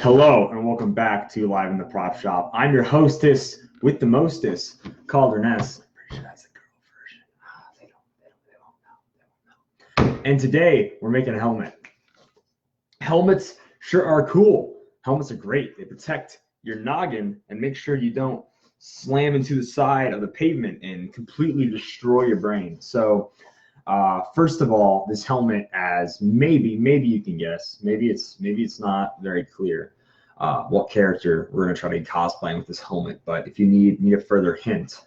Hello and welcome back to Live in the Prop Shop. I'm your hostess with the mostest, Calderness. I'm pretty sure that's the girl version. They don't know. And today we're making a helmet. Helmets sure are cool. Helmets are great. They protect your noggin and make sure you don't slam into the side of the pavement and completely destroy your brain. So first of all, this helmet, as maybe you can guess, maybe it's not very clear what character we're gonna try to be cosplaying with this helmet. But if you need a further hint,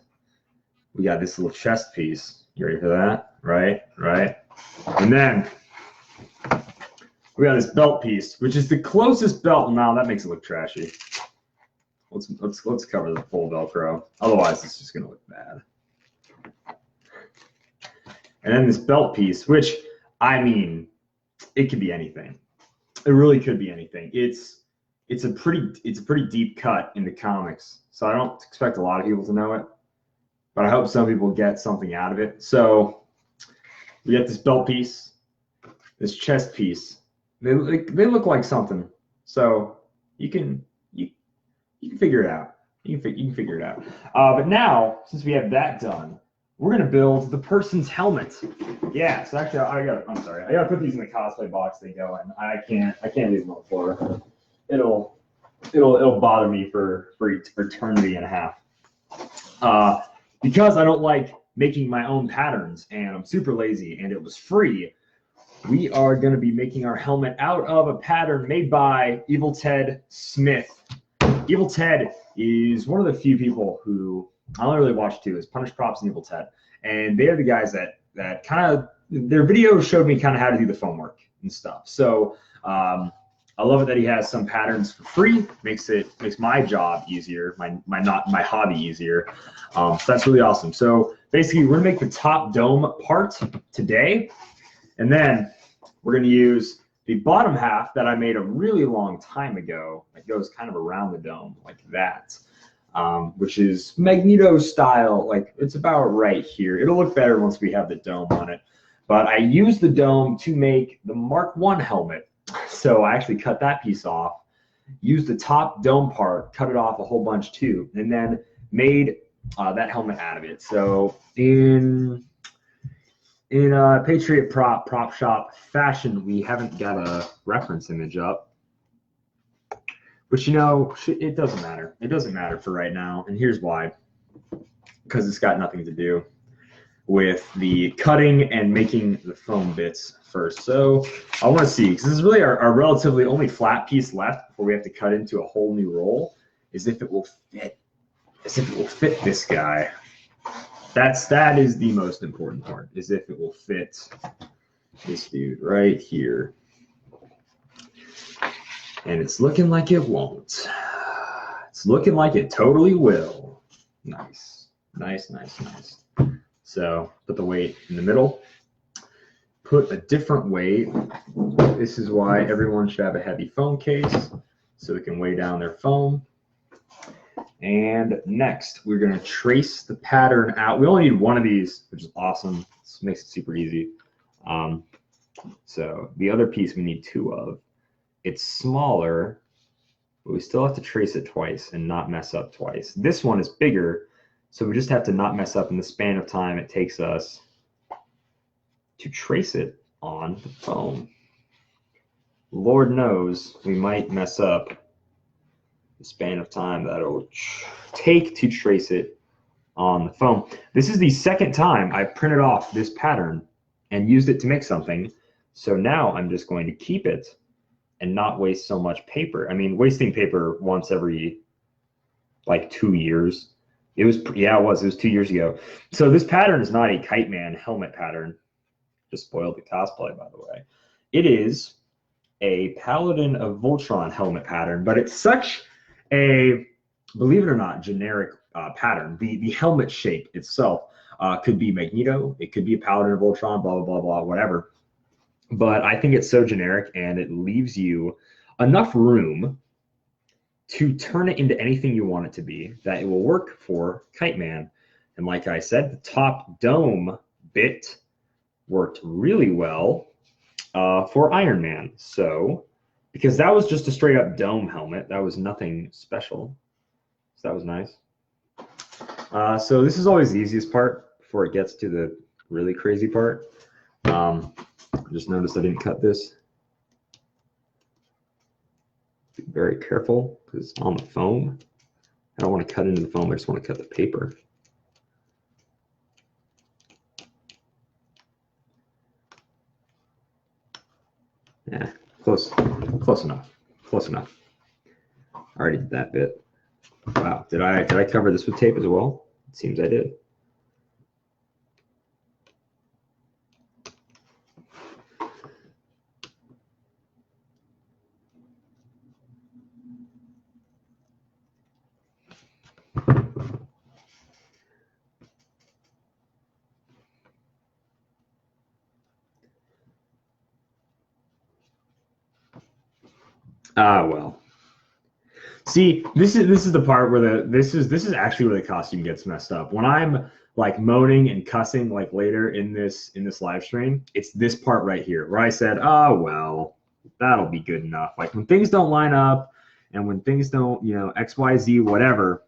we got this little chest piece. You ready for that? Right. And then we got this belt piece, which is the closest belt. Now that makes it look trashy. Let's cover the full Velcro. Otherwise, it's just gonna look bad. And then this belt piece, which, I mean, it could be anything. It really could be anything. It's a pretty deep cut in the comics, so I don't expect a lot of people to know it, but I hope some people get something out of it. So we got this belt piece, this chest piece. They look like something, so you can figure it out. You can figure it out. But now, since we have that done, we're gonna build the person's helmet. Yeah. So actually, I gotta put these in the cosplay box they go in. I can't leave them on the floor. It'll bother me for eternity and a half. Because I don't like making my own patterns and I'm super lazy and it was free. We are gonna be making our helmet out of a pattern made by Evil Ted Smith. Evil Ted is one of the few people who I only really watch two, is Punish Props and Evil Ted. And they are the guys that kind of, their videos showed me kind of how to do the foam work and stuff. So I love it that he has some patterns for free. Makes my job easier, my hobby easier. So that's really awesome. So basically we're gonna make the top dome part today. And then we're gonna use the bottom half that I made a really long time ago. That goes kind of around the dome like that. Which is Magneto style, like it's about right here. It'll look better once we have the dome on it. But I used the dome to make the Mark I helmet. So I actually cut that piece off, used the top dome part, cut it off a whole bunch too, and then made that helmet out of it. So in Patriot Prop Shop fashion, we haven't got a reference image up. But you know, it doesn't matter. It doesn't matter for right now, and here's why. Because it's got nothing to do with the cutting and making the foam bits first. So I want to see, because this is really our relatively only flat piece left before we have to cut into a whole new roll, is if it will fit. As if it will fit this guy. That is the most important part, is if it will fit this dude right here. And it's looking like it won't. It's looking like it totally will. Nice. So put the weight in the middle. Put a different weight. This is why everyone should have a heavy foam case, so they can weigh down their foam. And next, we're gonna trace the pattern out. We only need one of these, which is awesome. This makes it super easy. So the other piece we need two of. It's smaller, but we still have to trace it twice and not mess up twice. This one is bigger, so we just have to not mess up in the span of time it takes us to trace it on the foam. Lord knows we might mess up the span of time that it'll take to trace it on the foam. This is the second time I've printed off this pattern and used it to make something. So now I'm just going to keep it and not waste so much paper. I mean, wasting paper once every like 2 years. It was 2 years ago. So this pattern is not a Kite Man helmet pattern. Just spoiled the cosplay, by the way. It is a Paladin of Voltron helmet pattern, but it's such a, believe it or not, generic pattern. The helmet shape itself could be Magneto, it could be a Paladin of Voltron, blah, blah, blah, blah, whatever. But I think it's so generic and it leaves you enough room to turn it into anything you want it to be, that it will work for Kite Man. And like I said, the top dome bit worked really well for Iron Man. So because that was just a straight up dome helmet. That was nothing special. So that was nice. So this is always the easiest part before it gets to the really crazy part. I just noticed I didn't cut this. Be very careful because it's on the foam. I don't want to cut into the foam. I just want to cut the paper. Yeah, close enough. Close enough. I already did that bit. Wow, did I cover this with tape as well? It seems I did. Ah, well. See, this is the part where this is actually where the costume gets messed up. When I'm like moaning and cussing like later in this live stream, it's this part right here where I said, "Oh well, that'll be good enough." Like when things don't line up and when things don't, you know, XYZ whatever,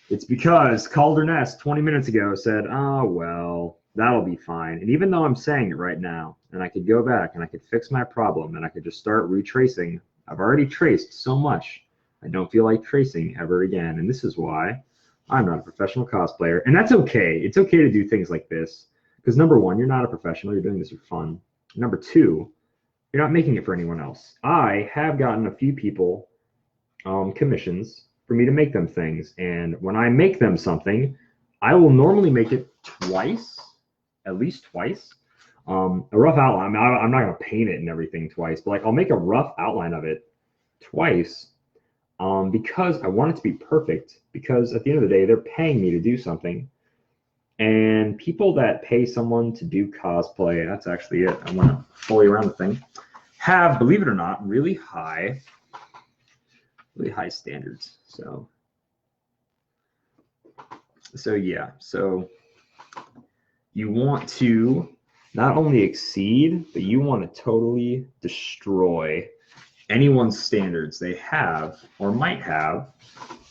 it's because Calder Nest 20 minutes ago said, "Oh well, that'll be fine." And even though I'm saying it right now, and I could go back and I could fix my problem and I could just start retracing. I've already traced so much. I don't feel like tracing ever again. And this is why I'm not a professional cosplayer. And that's okay. It's okay to do things like this. Because number one, you're not a professional. You're doing this for fun. Number two, you're not making it for anyone else. I have gotten a few people commissions for me to make them things. And when I make them something, I will normally make it twice, at least twice. A rough outline. I'm not going to paint it and everything twice, but like I'll make a rough outline of it twice because I want it to be perfect. Because at the end of the day, they're paying me to do something. And people that pay someone to do cosplay, that's actually it. I want to fully around the thing. Have, believe it or not, really high standards. So yeah. So you want to not only exceed, but you want to totally destroy anyone's standards they have or might have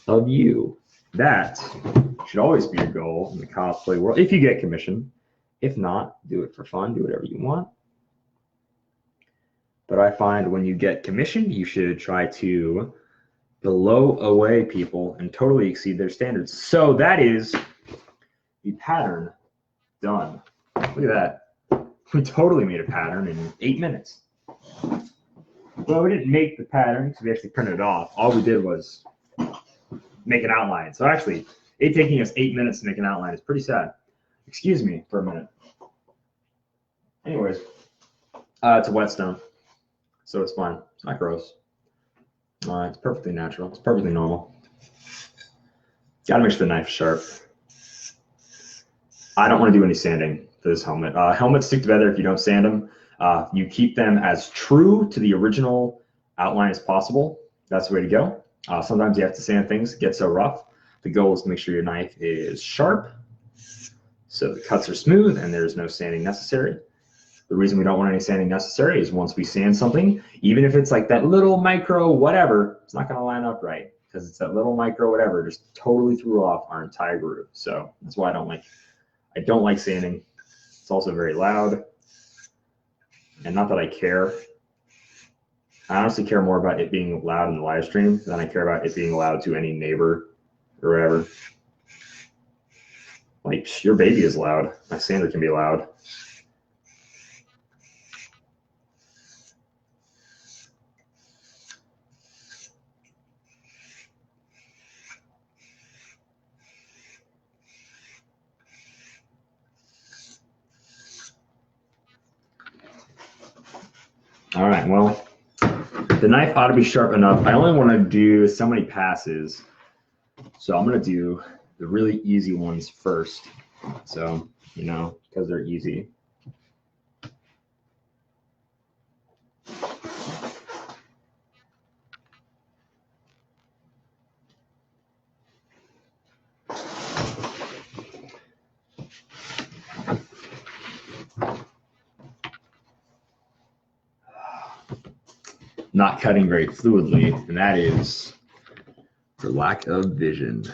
of you. That should always be your goal in the cosplay world. If you get commission, if not, do it for fun, do whatever you want. But I find when you get commissioned, you should try to blow away people and totally exceed their standards. So that is the pattern done. Look at that. We totally made a pattern in 8 minutes. Well, we didn't make the pattern because we actually printed it off. All we did was make an outline. So actually, it taking us 8 minutes to make an outline is pretty sad. Excuse me for a minute. Anyways, it's a whetstone, so it's fine. It's not gross. It's perfectly natural. It's perfectly normal. Gotta make sure the knife's sharp. I don't want to do any sanding for this helmet. Helmets stick together if you don't sand them. You keep them as true to the original outline as possible. That's the way to go. Sometimes you have to sand things, get so rough. The goal is to make sure your knife is sharp, so the cuts are smooth and there's no sanding necessary. The reason we don't want any sanding necessary is once we sand something, even if it's like that little micro whatever, it's not going to line up right because it's that little micro whatever just totally threw off our entire groove. So that's why I don't like sanding. It's also very loud. And not that I care. I honestly care more about it being loud in the live stream than I care about it being loud to any neighbor or whatever. Like, your baby is loud. My sander can be loud. All right, well, the knife ought to be sharp enough. I only want to do so many passes, so I'm going to do the really easy ones first. So, you know, because they're easy. not cutting very fluidly, and that is for lack of vision.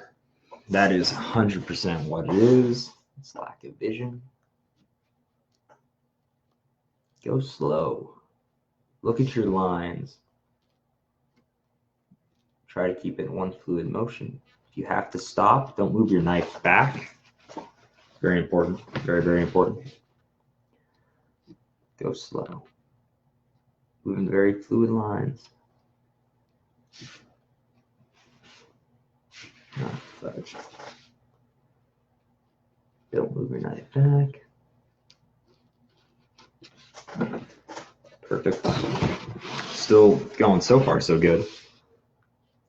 That is 100% what it is. It's lack of vision. Go slow. Look at your lines. Try to keep it in one fluid motion. If you have to stop, don't move your knife back. Very important. Very, very important. Go slow. Moving very fluid lines. Not fudge. Don't move your knife back. Perfect. Still going so far, so good.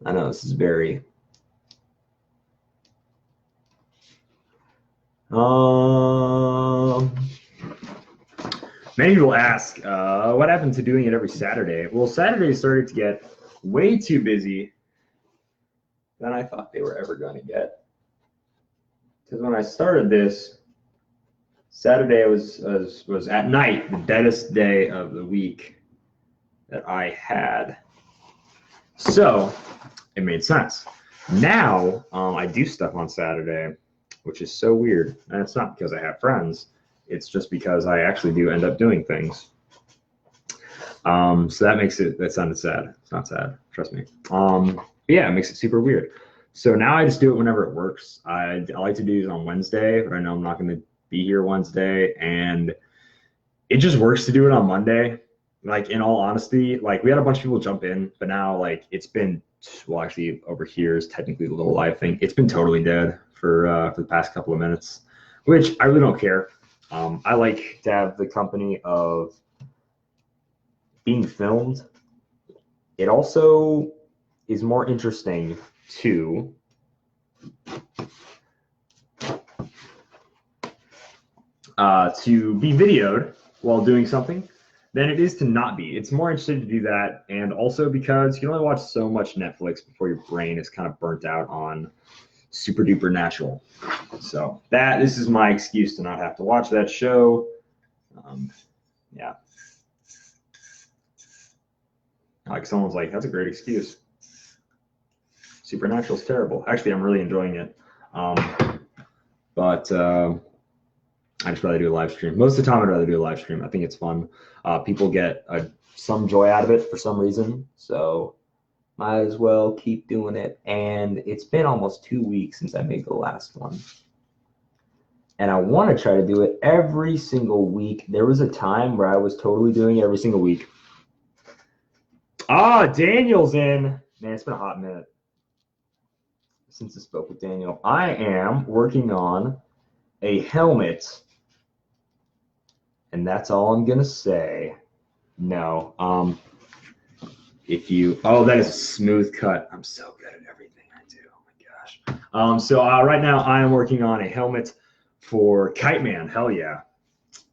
I know this is very many people ask, what happened to doing it every Saturday? Well, Saturdays started to get way too busy than I thought they were ever going to get. Because when I started this, Saturday was at night, the deadest day of the week that I had. So it made sense. Now I do stuff on Saturday, which is so weird. And it's not because I have friends. It's just because I actually do end up doing things. So that makes it, that sounded sad. It's not sad, trust me. But yeah, it makes it super weird. So now I just do it whenever it works. I like to do it on Wednesday, but I know I'm not going to be here Wednesday. And it just works to do it on Monday. Like, in all honesty, like, we had a bunch of people jump in, but now, like, it's been, well, actually over here is technically the little live thing. It's been totally dead for the past couple of minutes, which I really don't care. I like to have the company of being filmed. It also is more interesting to be videoed while doing something than it is to not be. It's more interesting to do that, and also because you can only watch so much Netflix before your brain is kind of burnt out on super duper natural. So this is my excuse to not have to watch that show. Yeah. Like, someone's like, that's a great excuse. Supernatural's terrible. Actually, I'm really enjoying it. But I just rather do a live stream. Most of the time, I'd rather do a live stream. I think it's fun. People get some joy out of it for some reason. So might as well keep doing it. And it's been almost 2 weeks since I made the last one. And I want to try to do it every single week. There was a time where I was totally doing it every single week. Daniel's in. Man, it's been a hot minute since I spoke with Daniel. I am working on a helmet, and that's all I'm gonna say. No. That is a smooth cut. I'm so good at everything I do. Oh my gosh. So right now I am working on a helmet for Kite Man. Hell yeah.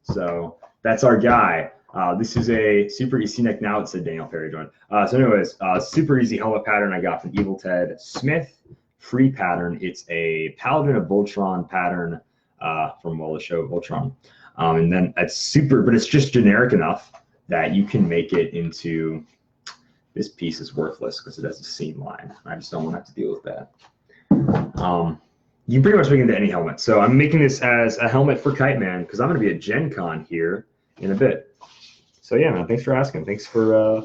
So that's our guy. This is a super easy neck. Now it said Daniel Perry joined. So anyways, super easy helmet pattern I got from Evil Ted Smith. Free pattern. It's a Paladin of Voltron pattern from the show Voltron. And then it's super, but it's just generic enough that you can make it into, this piece is worthless because it has a seam line. I just don't want to have to deal with that. You can pretty much make it into any helmet. So I'm making this as a helmet for Kite Man because I'm going to be at Gen Con here in a bit. So yeah, man, thanks for asking. Thanks for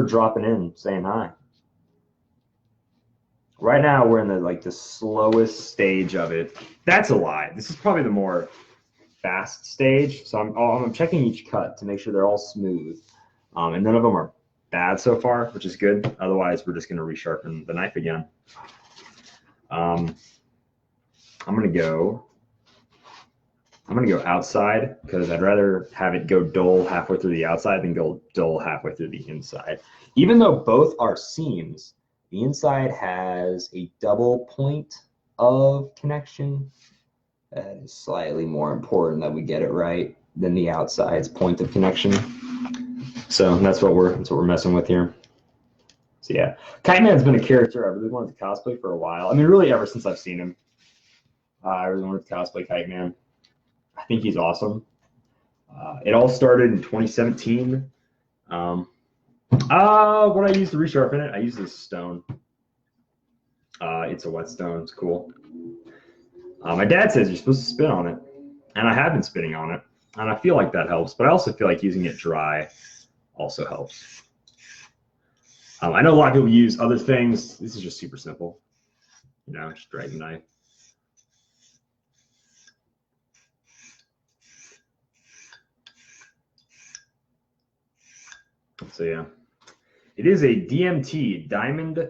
dropping in, saying hi. Right now we're in the slowest stage of it. That's a lie. This is probably the more fast stage. So I'm checking each cut to make sure they're all smooth. And none of them are bad so far, which is good. Otherwise, we're just going to resharpen the knife again. I'm going to go outside because I'd rather have it go dull halfway through the outside than go dull halfway through the inside. Even though both are seams, the inside has a double point of connection. That is slightly more important that we get it right than the outside's point of connection. So that's what we're messing with here. So yeah, Kite Man's been a character I really wanted to cosplay for a while. I mean, really ever since I've seen him. I really wanted to cosplay Kite Man. I think he's awesome. It all started in 2017. What I use to resharpen it, I use this stone. It's a whetstone. It's cool. My dad says you're supposed to spin on it, and I have been spinning on it, and I feel like that helps. But I also feel like using it dry also helps. I know a lot of people use other things. This is just super simple. You know, just drag a knife. So yeah, it is a DMT, Diamond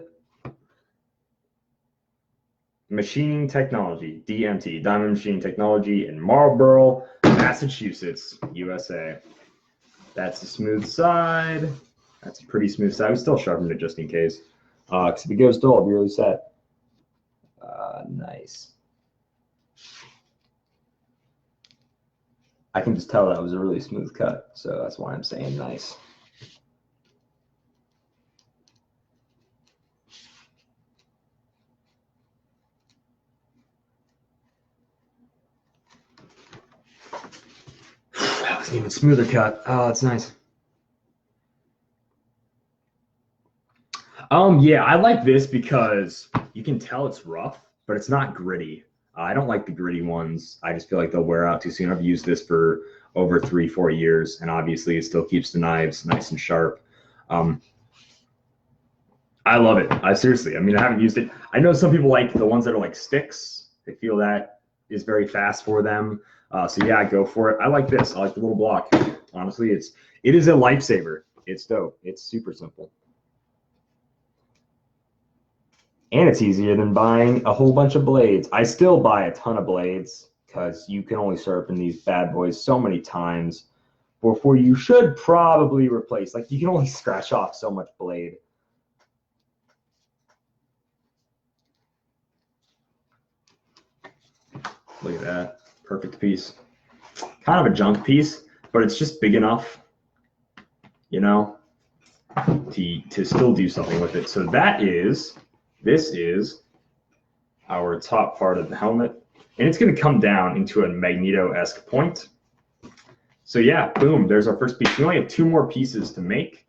Machining Technology, DMT, Diamond Machining Technology in Marlborough, Massachusetts, USA. That's a smooth side. That's a pretty smooth side. We still sharpened it just in case. Because if it goes dull, I'll be really sad. Nice. I can just tell that was a really smooth cut, so that's why I'm saying nice. That was an even smoother cut. Oh, that's nice. Yeah, I like this because you can tell it's rough, but it's not gritty. I don't like the gritty ones. I just feel like they'll wear out too soon. I've used this for over 3-4 years, and obviously it still keeps the knives nice and sharp. I love it. I seriously, I mean, I haven't used it. I know some people like the ones that are like sticks. They feel that is very fast for them. So yeah, go for it. I like this. I like the little block. Honestly, it is a lifesaver. It's dope. It's super simple. And it's easier than buying a whole bunch of blades. I still buy a ton of blades because you can only sharpen these bad boys so many times before you should probably replace. Like you can only scratch off so much blade. Look at that. Perfect piece. Kind of a junk piece, but it's just big enough, you know, to still do something with it. So this is our top part of the helmet, and it's going to come down into a Magneto-esque point. So yeah, boom, there's our first piece. We only have 2 more pieces to make,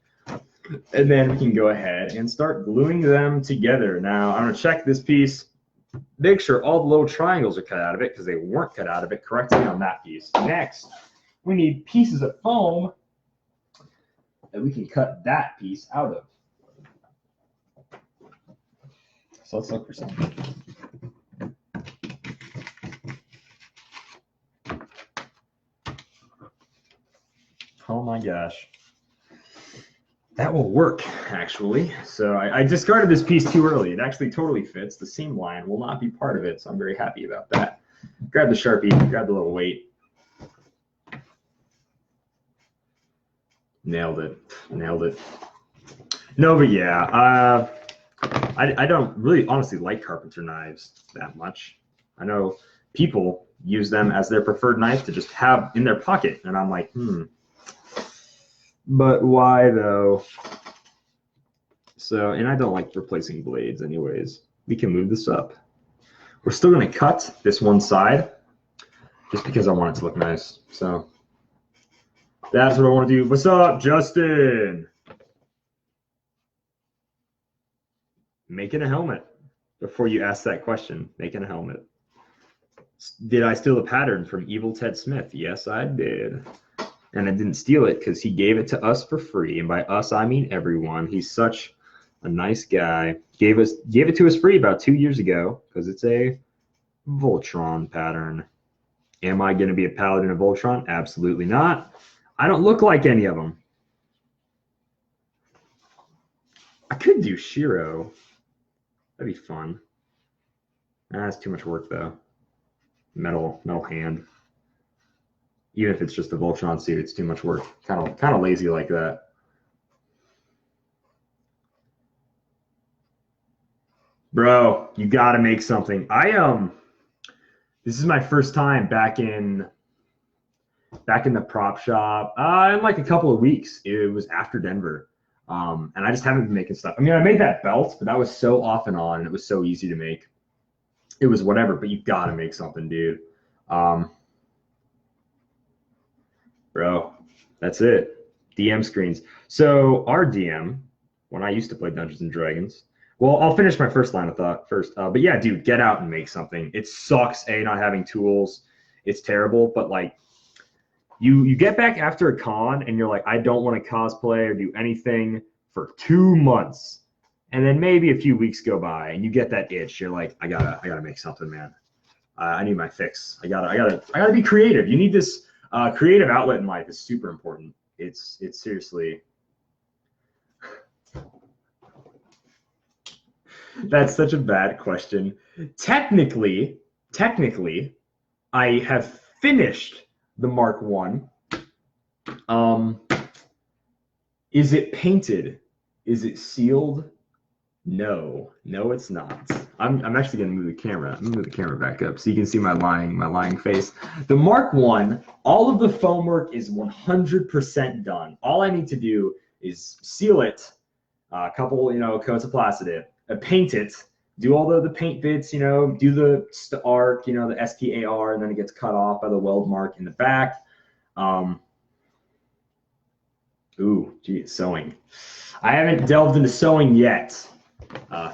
and then we can go ahead and start gluing them together. Now, I'm going to check this piece, make sure all the little triangles are cut out of it because they weren't cut out of it correctly on that piece. Next, we need pieces of foam that we can cut that piece out of. So let's look for something. Oh my gosh. That will work, actually. So I discarded this piece too early. It actually totally fits. The seam line will not be part of it, so I'm very happy about that. Grab the Sharpie, grab the little weight. Nailed it. Nailed it. No, but yeah, I don't really honestly like carpenter knives that much. I know people use them as their preferred knife to just have in their pocket, and I'm like, but why though? So, and I don't like replacing blades anyways. We can move this up. We're still going to cut this one side just because I want it to look nice. So that's what I want to do. What's up, Justin? Making a helmet. Before you ask that question, making a helmet. Did I steal a pattern from Evil Ted Smith? Yes, I did. And I didn't steal it because he gave it to us for free. And by us, I mean everyone. He's such a nice guy. Gave it to us free about 2 years ago because it's a Voltron pattern. Am I going to be a paladin of Voltron? Absolutely not. I don't look like any of them. I could do Shiro. That'd be fun. That's too much work though. Metal hand. Even if it's just a Voltron suit, it's too much work. Kind of lazy like that. Bro, you got to make something. This is my first time back in the prop shop. In like a couple of weeks. It was after Denver. And I just haven't been making stuff. I mean, I made that belt, but that was so off and on, and it was so easy to make. It was whatever, but you got to make something, dude. Bro, that's it. DM screens. So our DM, when I used to play Dungeons and Dragons, well, I'll finish my first line of thought first. But yeah, dude, get out and make something. It sucks, not having tools. It's terrible, but like you get back after a con and you're like, I don't want to cosplay or do anything for 2 months. And then maybe a few weeks go by and you get that itch. You're like, I gotta make something, man. I need my fix. I gotta be creative. You need this creative outlet in life is super important. It's seriously. That's such a bad question. Technically, I have finished the Mark One. Is it painted? Is it sealed? No, it's not. I'm actually gonna move the camera. I'm gonna move the camera back up so you can see my lying face. The Mark One, all of the foam work is 100% done. All I need to do is seal it, a couple, coats of plastic, paint it, do all the paint bits, do the arc, the STAR, and then it gets cut off by the weld mark in the back. Ooh, gee, sewing. I haven't delved into sewing yet.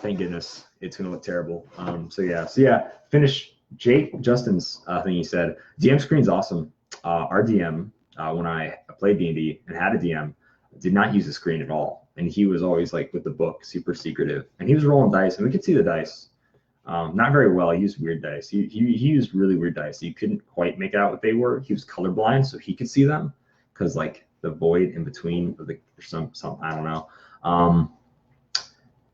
Thank goodness. It's gonna look terrible. So yeah. Finish Justin's thing he said. DM screen's awesome. Our DM, when I played D&D and had a DM, did not use the screen at all. And he was always like with the book, super secretive. And he was rolling dice, and we could see the dice. Not very well. He used weird dice. He used really weird dice. You couldn't quite make out what they were. He was colorblind, so he could see them because like the void in between of some I don't know.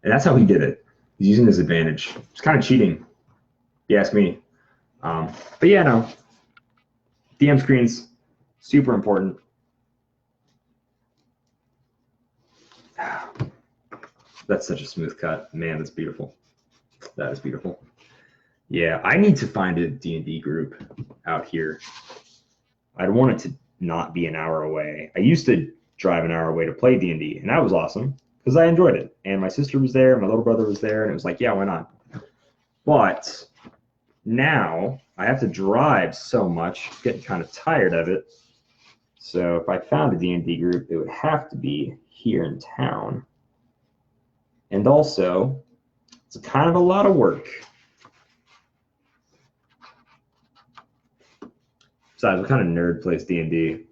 And that's how he did it. He's using his advantage. It's kind of cheating, if you ask me. But yeah, no. DM screens, super important. That's such a smooth cut. Man, that's beautiful. That is beautiful. Yeah, I need to find a D&D group out here. I'd want it to not be an hour away. I used to drive an hour away to play D&D, and that was awesome because I enjoyed it. And my sister was there, my little brother was there, and it was like, yeah, why not? But now I have to drive so much, getting kind of tired of it. So if I found a D&D group, it would have to be here in town. And also, it's kind of a lot of work. Besides, what kind of nerd plays D&D?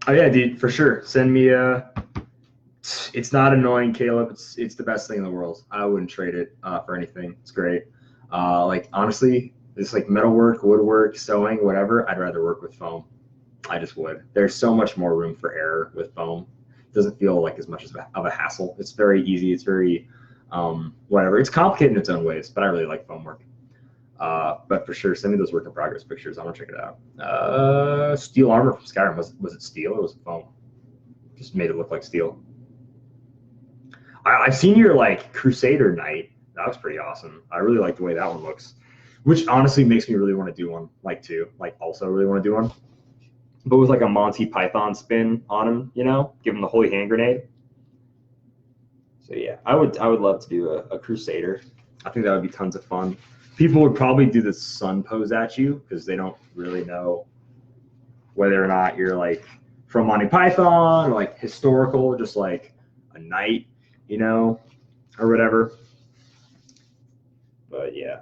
Oh yeah, dude, for sure. Send me it's not annoying, Caleb. It's the best thing in the world. I wouldn't trade it for anything. It's great. Like honestly, it's like metalwork, woodwork, sewing, whatever. I'd rather work with foam. I just would. There's so much more room for error with foam. It doesn't feel like as much of a hassle. It's very easy. It's very whatever. It's complicated in its own ways, but I really like foam work. But for sure, send me those work in progress pictures. I want to check it out. Steel armor from Skyrim. Was it steel or was it foam? Just made it look like steel. I've seen your like Crusader Knight. That was pretty awesome. I really like the way that one looks, which honestly makes me really want to do one. Also really want to do one, but with like a Monty Python spin on him. Give him the holy hand grenade. So yeah, I would love to do a Crusader. I think that would be tons of fun. People would probably do the sun pose at you because they don't really know whether or not you're like from Monty Python or like historical, just like a knight, or whatever. But yeah,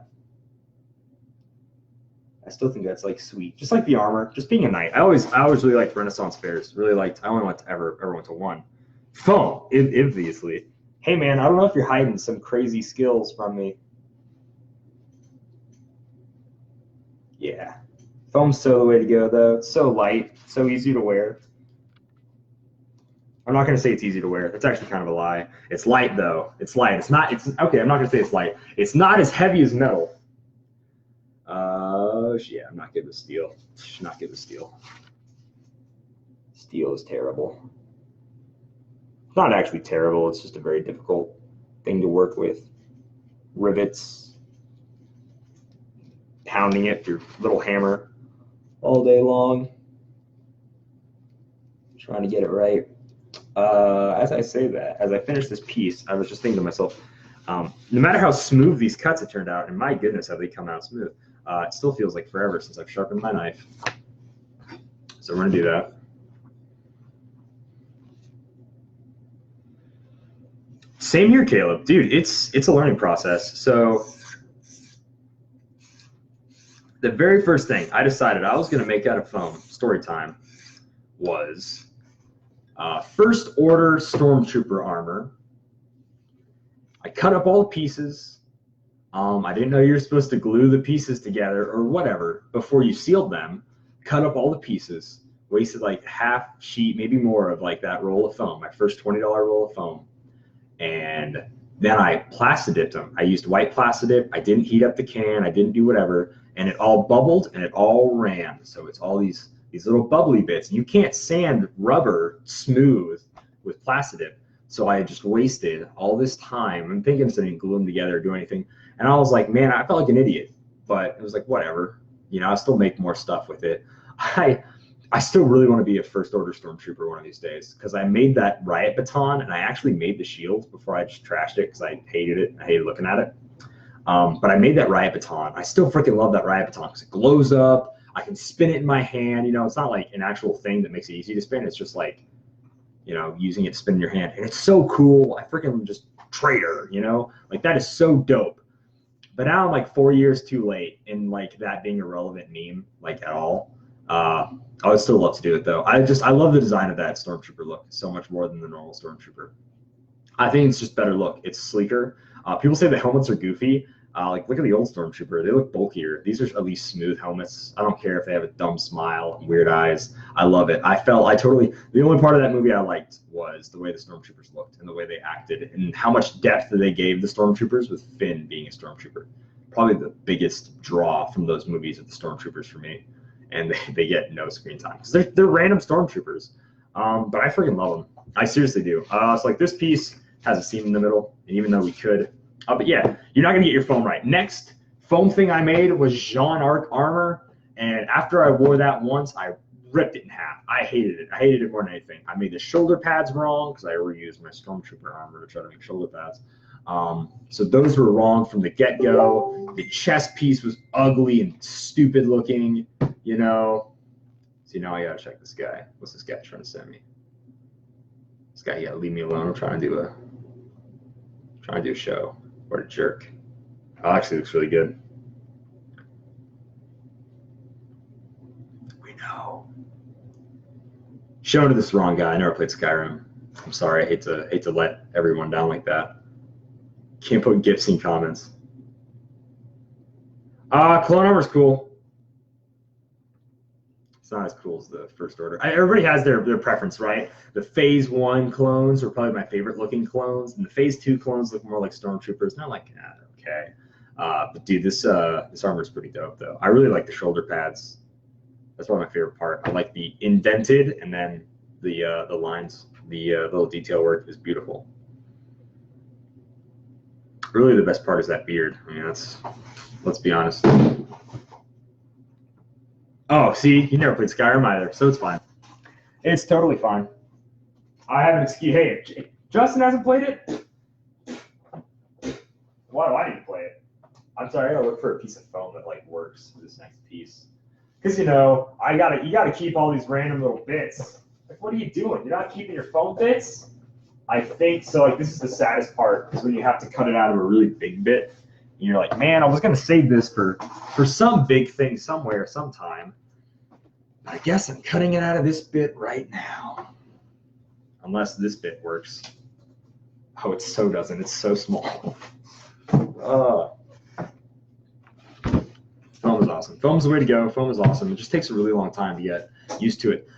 I still think that's like sweet. Just like the armor, just being a knight. I always really liked Renaissance fairs. I only went to ever went to one. Foam, obviously. Hey man, I don't know if you're hiding some crazy skills from me. Yeah, foam's so the way to go though. It's so light, so easy to wear. I'm not gonna say it's easy to wear. It's actually kind of a lie. It's light though. It's light. It's not. It's okay. I'm not gonna say it's light. It's not as heavy as metal. Yeah, I'm not good with steel. Not good with steel. Steel is terrible. It's not actually terrible. It's just a very difficult thing to work with. Rivets, pounding it with your little hammer all day long, trying to get it right. As I say that, as I finish this piece, I was just thinking to myself, No matter how smooth these cuts have turned out, and my goodness, have they come out smooth, it still feels like forever since I've sharpened my knife. So we're going to do that. Same here, Caleb. Dude, it's a learning process. So the very first thing I decided I was going to make out of foam, story time, was first order Stormtrooper armor. I cut up all the pieces. I didn't know you were supposed to glue the pieces together or whatever before you sealed them. Cut up all the pieces. Wasted like half sheet, maybe more of like that roll of foam, my first $20 roll of foam. And then I Plastidiped them. I used white Plastidip. I didn't heat up the can. I didn't do whatever. And it all bubbled and it all ran. So it's all these little bubbly bits. You can't sand rubber smooth with Plastidip. So I just wasted all this time. I'm thinking I didn't glue them together or do anything. And I was like, man, I felt like an idiot. But it was like, whatever. You know, I'll still make more stuff with it. I still really want to be a first order Stormtrooper one of these days, because I made that riot baton and I actually made the shield before I just trashed it because I hated it. I hated looking at it. But I made that riot baton. I still freaking love that riot baton because it glows up. I can spin it in my hand. You know, it's not like an actual thing that makes it easy to spin. It's just like, you know, using it to spin in your hand. And it's so cool. I freaking just traitor, you know, like that is so dope. But now I'm like 4 years too late in like that being a relevant meme, like at all. I would still love to do it though. I love the design of that Stormtrooper look so much more than the normal Stormtrooper. I think it's just better look. It's sleeker. People say the helmets are goofy. Like look at the old Stormtrooper. They look bulkier. These are at least smooth helmets. I don't care if they have a dumb smile and weird eyes. I love it. The only part of that movie I liked was the way the Stormtroopers looked and the way they acted and how much depth they gave the Stormtroopers with Finn being a Stormtrooper. Probably the biggest draw from those movies of the Stormtroopers for me. And they get no screen time because they're random Stormtroopers. But I freaking love them. I seriously do. It's like this piece has a seam in the middle, and even though we could, but yeah, you're not gonna get your foam right. Next foam thing I made was Jean Arc armor, and after I wore that once, I ripped it in half. I hated it. I hated it more than anything. I made the shoulder pads wrong because I reused my Stormtrooper armor to try to make shoulder pads. So those were wrong from the get-go. The chest piece was ugly and stupid looking, you know. See, now I gotta check this guy. What's this guy trying to send me? This guy, yeah, leave me alone. I'm trying to do a show. What a jerk. Oh, actually looks really good. We know. Showing to this wrong guy. I never played Skyrim. I'm sorry. I hate to let everyone down like that. Can't put gifs in comments. Clone armor's cool. It's not as cool as the first order. Everybody has their preference, right? The Phase 1 clones are probably my favorite looking clones, and the Phase 2 clones look more like Stormtroopers. Not like, okay. But dude, this armor is pretty dope, though. I really like the shoulder pads. That's probably my favorite part. I like the indented, and then the lines, the little detail work is beautiful. Really, the best part is that beard. I mean, let's be honest. Oh, see, you never played Skyrim either, so it's fine. It's totally fine. I have an excuse. Hey, Justin hasn't played it? Why do I need to play it? I'm sorry, I gotta look for a piece of foam that like works for this next piece. Because you know, you gotta keep all these random little bits. Like, what are you doing? You're not keeping your foam bits? I think so. Like, this is the saddest part, is when you have to cut it out of a really big bit. And you're like, man, I was gonna save this for some big thing somewhere, sometime. I guess I'm cutting it out of this bit right now. Unless this bit works. Oh, it so doesn't. It's so small. Foam is awesome. Foam's the way to go. Foam is awesome. It just takes a really long time to get used to it.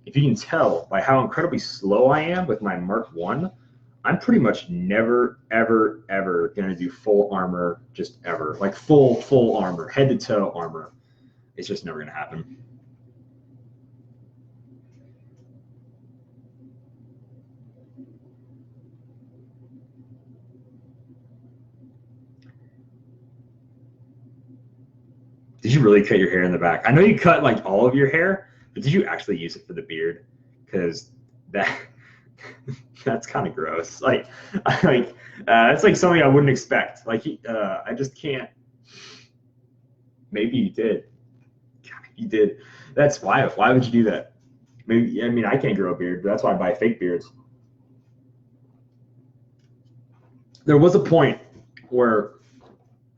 If you can tell by how incredibly slow I am with my Mark 1, I'm pretty much never, ever, ever going to do full armor, just ever. Like full armor, head to toe armor. It's just never going to happen. Did you really cut your hair in the back? I know you cut like all of your hair, but did you actually use it for the beard? Because That's kind of gross. Like, that's like something I wouldn't expect. Like, I just can't. Maybe you did. You did. That's why. Why would you do that? Maybe. I mean, I can't grow a beard, but that's why I buy fake beards. There was a point where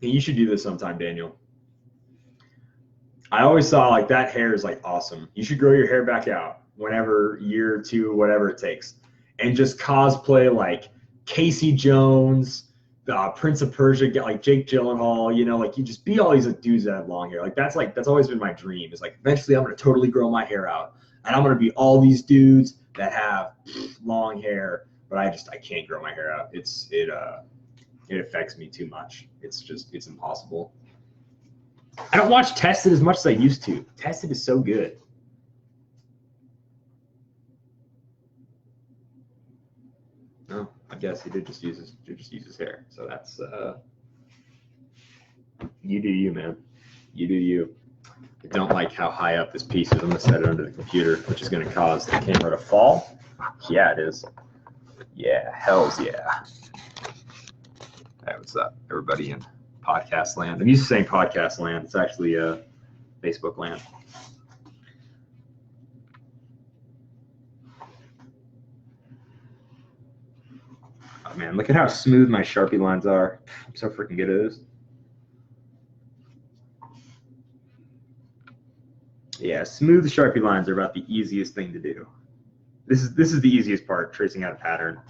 you should do this sometime, Daniel. I always saw like that hair is like awesome. You should grow your hair back out whenever, year or two, whatever it takes, and just cosplay like Casey Jones, Prince of Persia, get like Jake Gyllenhaal. You know, like you just be all these like, dudes that have long hair. That's always been my dream. Is like eventually I'm gonna totally grow my hair out, and I'm gonna be all these dudes that have long hair. But I can't grow my hair out. It affects me too much. It's impossible. I don't watch Tested as much as I used to. Tested is so good. No, I guess he did just use his hair. So that's you do you, man. You do you. I don't like how high up this piece is. I'm gonna set it under the computer, which is gonna cause the camera to fall. Yeah, it is. Yeah, hells yeah. Hey, what's up, everybody in podcast land? I'm used to saying podcast land. It's actually Facebook land. Oh man, look at how smooth my Sharpie lines are. I'm so freaking good at this. Yeah, smooth Sharpie lines are about the easiest thing to do. This is the easiest part, tracing out a pattern.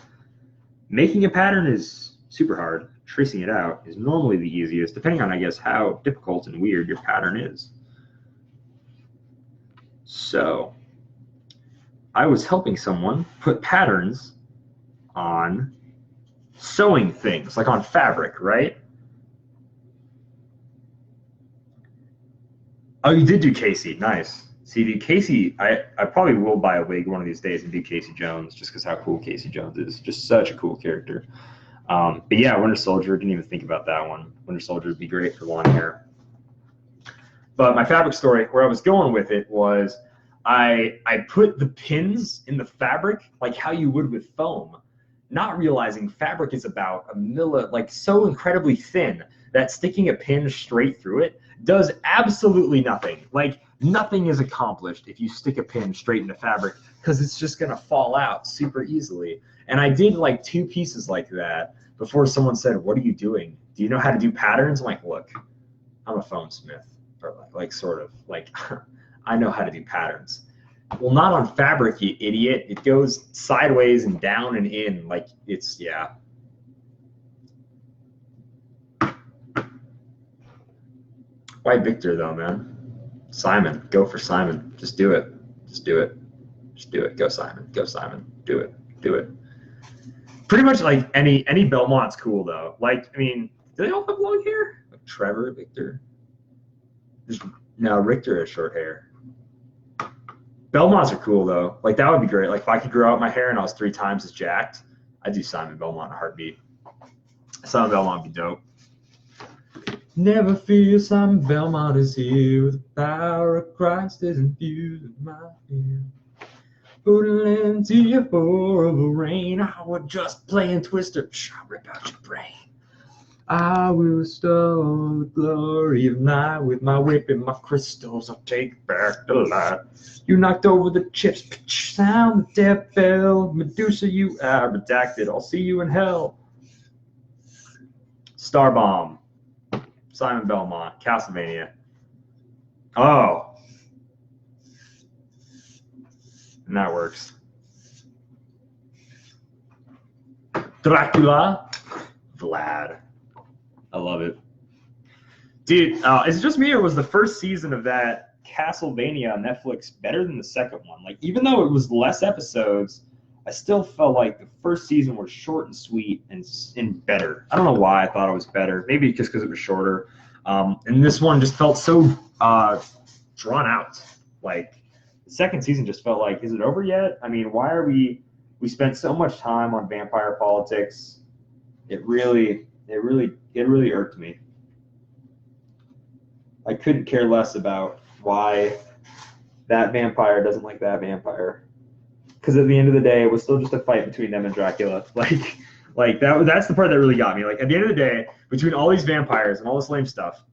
Making a pattern is super hard. Tracing it out is normally the easiest, depending on, I guess, how difficult and weird your pattern is. So, I was helping someone put patterns on sewing things, like on fabric, right? Oh, you did do Casey. Nice. See, do Casey, I probably will buy a wig one of these days and do Casey Jones, just because how cool Casey Jones is. Just such a cool character. But yeah, Winter Soldier, didn't even think about that one. Winter Soldier would be great for long hair. But my fabric story, where I was going with it was I put the pins in the fabric like how you would with foam, not realizing fabric is about like so incredibly thin that sticking a pin straight through it does absolutely nothing. Like nothing is accomplished if you stick a pin straight into fabric because it's just gonna fall out super easily. And I did like 2 pieces like that before someone said, "What are you doing? Do you know how to do patterns?" I'm like, "Look, I'm a foam smith," or like sort of like I know how to do patterns. Well, not on fabric, you idiot. It goes sideways and down and in. Like it's, yeah. Why Victor though, man? Simon, go for Simon. Just do it. Just do it. Just do it. Go Simon. Go Simon. Do it. Do it. Pretty much like any Belmont's cool though. Like, I mean, do they all have long hair? Like Trevor, Victor. No, Richter has short hair. Belmonts are cool though. Like that would be great. Like if I could grow out my hair and I was 3 times as jacked, I'd do Simon Belmont in a heartbeat. Simon Belmont would be dope. Never fear, Simon Belmont is here. The power of Christ is infused in my ear. Put an end to your horrible reign. I would just play and Twister. I'll rip out your brain. I will restore the glory of night with my whip and my crystals. I'll take back the light. You knocked over the chips. Sound the death bell. Medusa, you are redacted. I'll see you in hell. Starbomb. Simon Belmont. Castlevania. Oh. And that works. Dracula. Vlad. I love it. Dude, is it just me or was the first season of that Castlevania on Netflix better than the second one? Like, even though it was less episodes, I still felt like the first season was short and sweet and better. I don't know why I thought it was better. Maybe just because it was shorter. And this one just felt so drawn out. Like, the second season just felt like, is it over yet? I mean, why are we spent so much time on vampire politics. It really irked me. I couldn't care less about why that vampire doesn't like that vampire. because at the end of the day, it was still just a fight between them and Dracula. Like that's the part that really got me. Like at the end of the day, between all these vampires and all this lame stuff,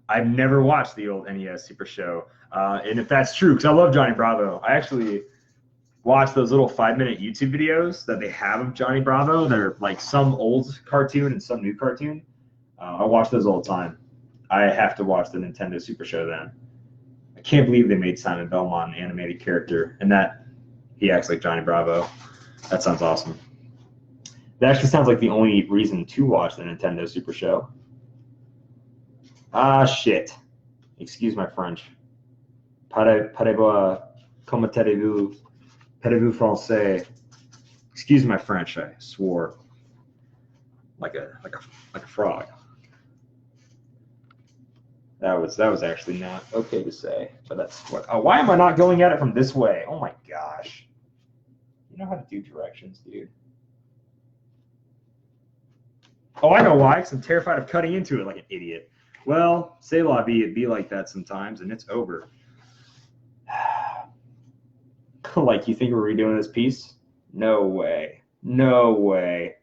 I've never watched the old NES Super Show. And if that's true, because I love Johnny Bravo, I actually watch those little 5-minute YouTube videos that they have of Johnny Bravo. They're like some old cartoon and some new cartoon. I watch those all the time. I have to watch the Nintendo Super Show then. I can't believe they made Simon Belmont an animated character and that he acts like Johnny Bravo. That sounds awesome. That actually sounds like the only reason to watch the Nintendo Super Show. Ah, shit. Excuse my French. Parlez-vous, comment allez-vous? Parlez-vous français? Excuse my French. I swore like a frog. That was actually not okay to say, but that's what. Oh, why am I not going at it from this way? Oh my gosh! You know how to do directions, dude. Oh, I know why. Because I'm terrified of cutting into it like an idiot. Well, c'est la vie. It be like that sometimes, and it's over. Like, you think we're redoing this piece? No way. No way.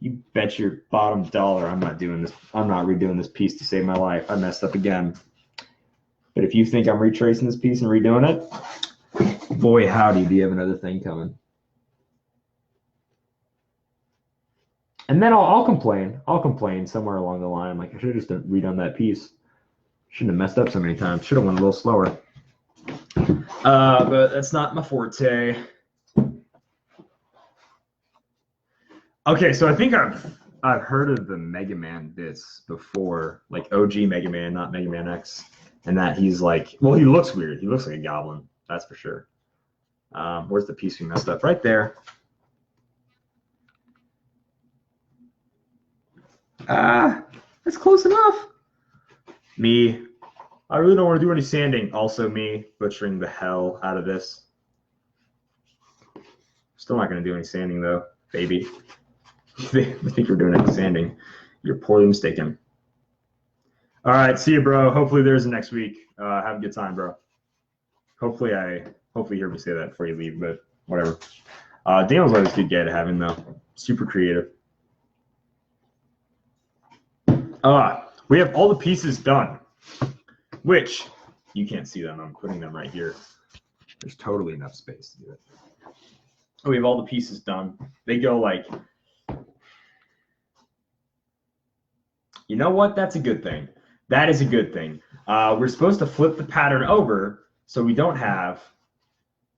You bet your bottom dollar I'm not doing this. I'm not redoing this piece to save my life. I messed up again. But if you think I'm retracing this piece and redoing it, boy, howdy, do you have another thing coming. And then I'll complain. I'll complain somewhere along the line. Like, I should have just redone that piece. Shouldn't have messed up so many times. Should have went a little slower. But that's not my forte. Okay, so I think I've heard of the Mega Man bits before, like OG Mega Man, not Mega Man X, and that he's like, well, he looks weird. He looks like a goblin, that's for sure. Where's the piece we messed up? Right there. That's close enough. Me. I really don't want to do any sanding. Also me, butchering the hell out of this. Still not going to do any sanding, though, baby. I think we're doing any sanding. You're poorly mistaken. All right, see you, bro. Hopefully there's a next week. Have a good time, bro. Hopefully you hear me say that before you leave, but whatever. Daniel's always a good guy to have in, though. Super creative. We have all the pieces done, which you can't see them. I'm putting them right here. There's totally enough space to do it. We have all the pieces done. They go like, you know what? That's a good thing. That is a good thing. We're supposed to flip the pattern over so we don't have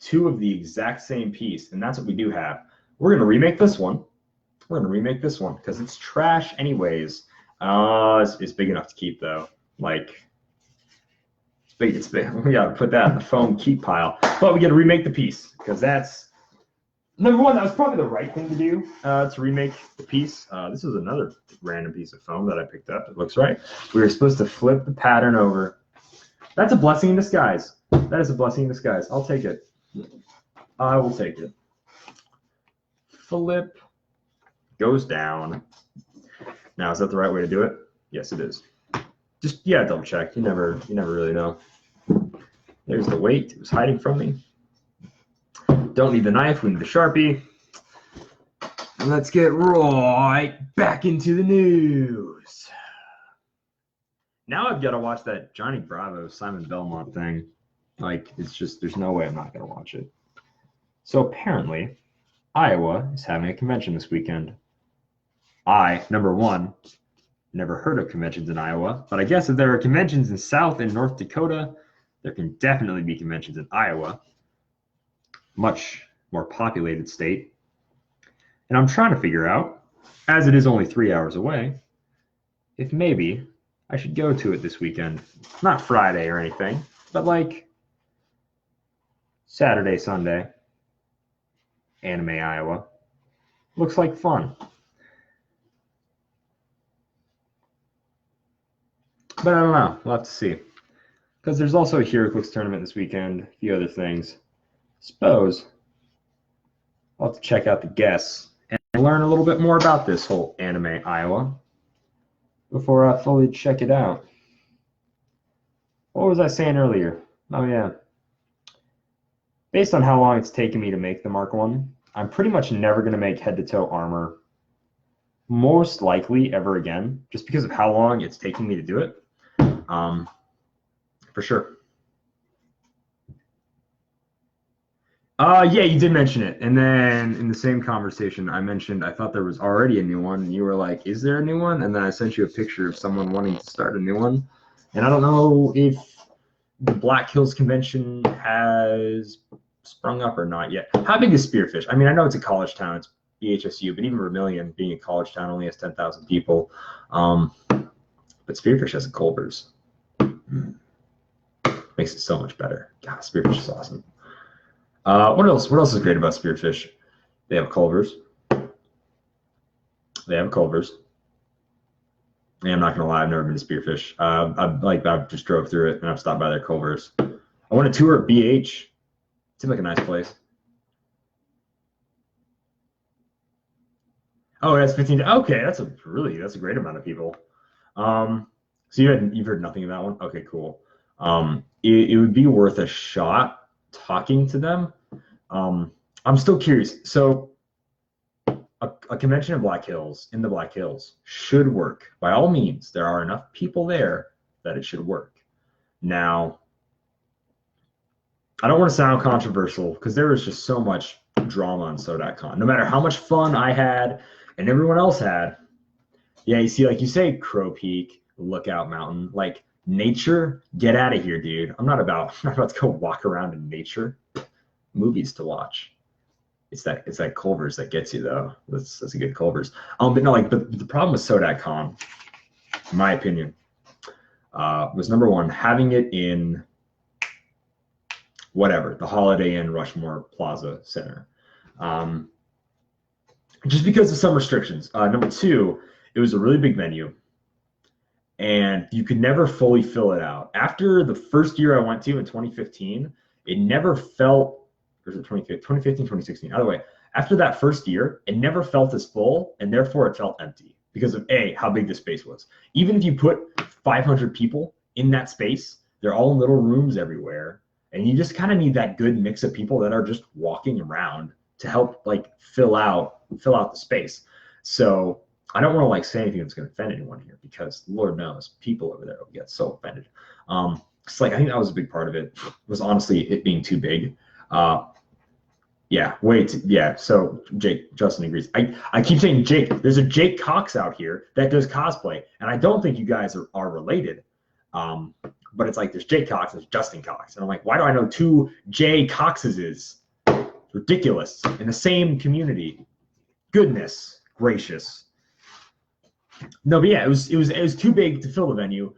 two of the exact same piece, and that's what we do have. We're going to remake this one. We're going to remake this one because it's trash anyways. It's big enough to keep, though. Like, it's big. It's big. We got to put that in the foam keep pile. But we got to remake the piece because that's, number one, that was probably the right thing to do, to remake the piece. This is another random piece of foam that I picked up. It looks right. We were supposed to flip the pattern over. That's a blessing in disguise. That is a blessing in disguise. I'll take it. I will take it. Flip. Goes down. Now, is that the right way to do it? Yes, it is. Just, yeah, double check. You never really know. There's the weight. It was hiding from me. Don't need the knife. We need the Sharpie. And let's get right back into the news. Now I've got to watch that Johnny Bravo, Simon Belmont thing. Like, it's just, there's no way I'm not going to watch it. So apparently, Iowa is having a convention this weekend. Number one, never heard of conventions in Iowa, but I guess if there are conventions in South and North Dakota, there can definitely be conventions in Iowa. Much more populated state. And I'm trying to figure out, as it is only 3 hours away, if maybe I should go to it this weekend. Not Friday or anything, but like Saturday, Sunday. Anime Iowa. Looks like fun. But I don't know. We'll have to see. Because there's also a HeroClix tournament this weekend, a few other things. Suppose I'll have to check out the guests and learn a little bit more about this whole Anime Iowa before I fully check it out. What was I saying earlier? Oh yeah. Based on how long it's taken me to make the Mark 1, I'm pretty much never going to make head-to-toe armor most likely ever again, just because of how long it's taking me to do it. For sure. Yeah, you did mention it. And then in the same conversation, I mentioned I thought there was already a new one. And you were like, is there a new one? And then I sent you a picture of someone wanting to start a new one. And I don't know if the Black Hills Convention has sprung up or not yet. How big is Spearfish? I mean, I know it's a college town. It's BHSU, but even Vermilion, being a college town, only has 10,000 people. But Spearfish has a Culver's. Makes it so much better. God, Spearfish is awesome. What else? What else is great about Spearfish? They have Culver's. They have Culver's. And I'm not gonna lie, I've never been to Spearfish. I just drove through it and I've stopped by their Culver's. I want to tour at BH. Seems like a nice place. Oh, it has 15. Okay, that's a great amount of people. So you've heard nothing of that one? Okay, cool. It would be worth a shot talking to them. I'm still curious. So a convention in the Black Hills should work. By all means, there are enough people there that it should work. Now, I don't want to sound controversial because there was just so much drama on SoDatCon. No matter how much fun I had and everyone else had, yeah, you see, like you say, Crow Peak, Lookout Mountain, like nature, get out of here, dude. I'm not about to go walk around in nature. Movies to watch. It's that Culver's that gets you though. That's a good Culver's. But no, but the problem with SoDatCon, in my opinion, was number one, having it in whatever, the Holiday Inn Rushmore Plaza Center. Just because of some restrictions. Number two, it was a really big venue and you could never fully fill it out. After the first year I went to in 2015, it never felt, or is it 2015, 2016? Either way, after that first year, it never felt as full and therefore it felt empty because of how big the space was. Even if you put 500 people in that space, they're all in little rooms everywhere. And you just kind of need that good mix of people that are just walking around to help fill out the space. So I don't want to say anything that's going to offend anyone here because Lord knows people over there will get so offended. It's I think that was a big part of it was honestly it being too big. So Justin agrees. I keep saying Jake. There's a Jake Cox out here that does cosplay, and I don't think you guys are related. But it's there's Jake Cox, there's Justin Cox, and I'm why do I know two Jay Coxes? It's ridiculous in the same community. Goodness gracious. No, but yeah, it was too big to fill the venue.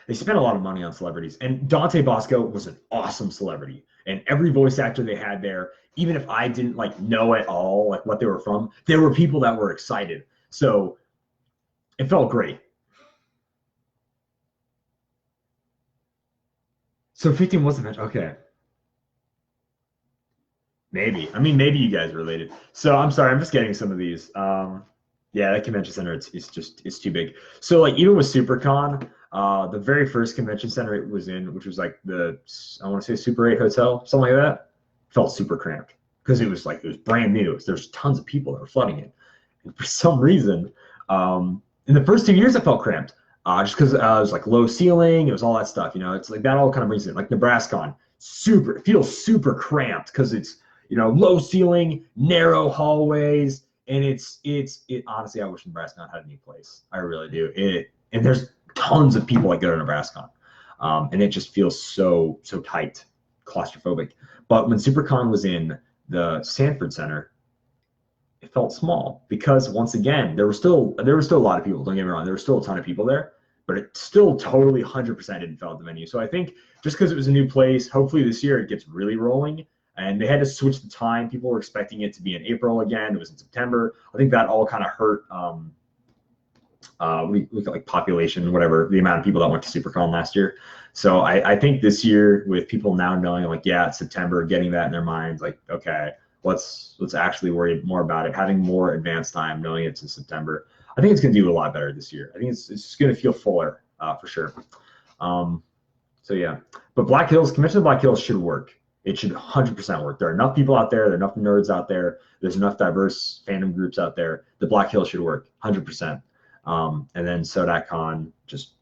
They spent a lot of money on celebrities, and Dante Bosco was an awesome celebrity. And every voice actor they had there, even if I didn't know at all what they were from, there were people that were excited. So it felt great. So 15 was the match. Okay. Maybe. I mean, maybe you guys related. So I'm sorry, I'm just getting some of these. Yeah, that convention center, it's too big. So even with SuperCon, the very first convention center it was in, which was I want to say Super 8 Hotel, something like that, felt super cramped because it was brand new. There's tons of people that were flooding it. And for some reason, in the first 2 years, it felt cramped. Just because it was low ceiling, it was all that stuff. It's that all kind of brings it. NebraskaCon, it feels super cramped because it's low ceiling, narrow hallways, and it's honestly, I wish NebraskaCon had a new place. I really do. And there's tons of people that go to NebraskaCon, and it just feels so tight, claustrophobic. But when SuperCon was in the Sanford Center, it felt small because once again there were still a lot of people. Don't get me wrong, there were still a ton of people there, but it still totally 100% didn't fill out the venue. So I think just because it was a new place, hopefully this year it gets really rolling. And they had to switch the time. People were expecting it to be in April again. It was in September. I think that all kind of hurt. We look at population, whatever, the amount of people that went to SuperCon last year. So I think this year with people now knowing it's September, getting that in their minds, okay, let's actually worry more about it, having more advanced time, knowing it's in September. I think it's going to do a lot better this year. I think it's going to feel fuller. for sure. So yeah, but Convention of Black Hills should work. It should 100% work. There are enough people out there. There are enough nerds out there. There's enough diverse fandom groups out there. The Black Hills should work 100%. And then SodacCon just,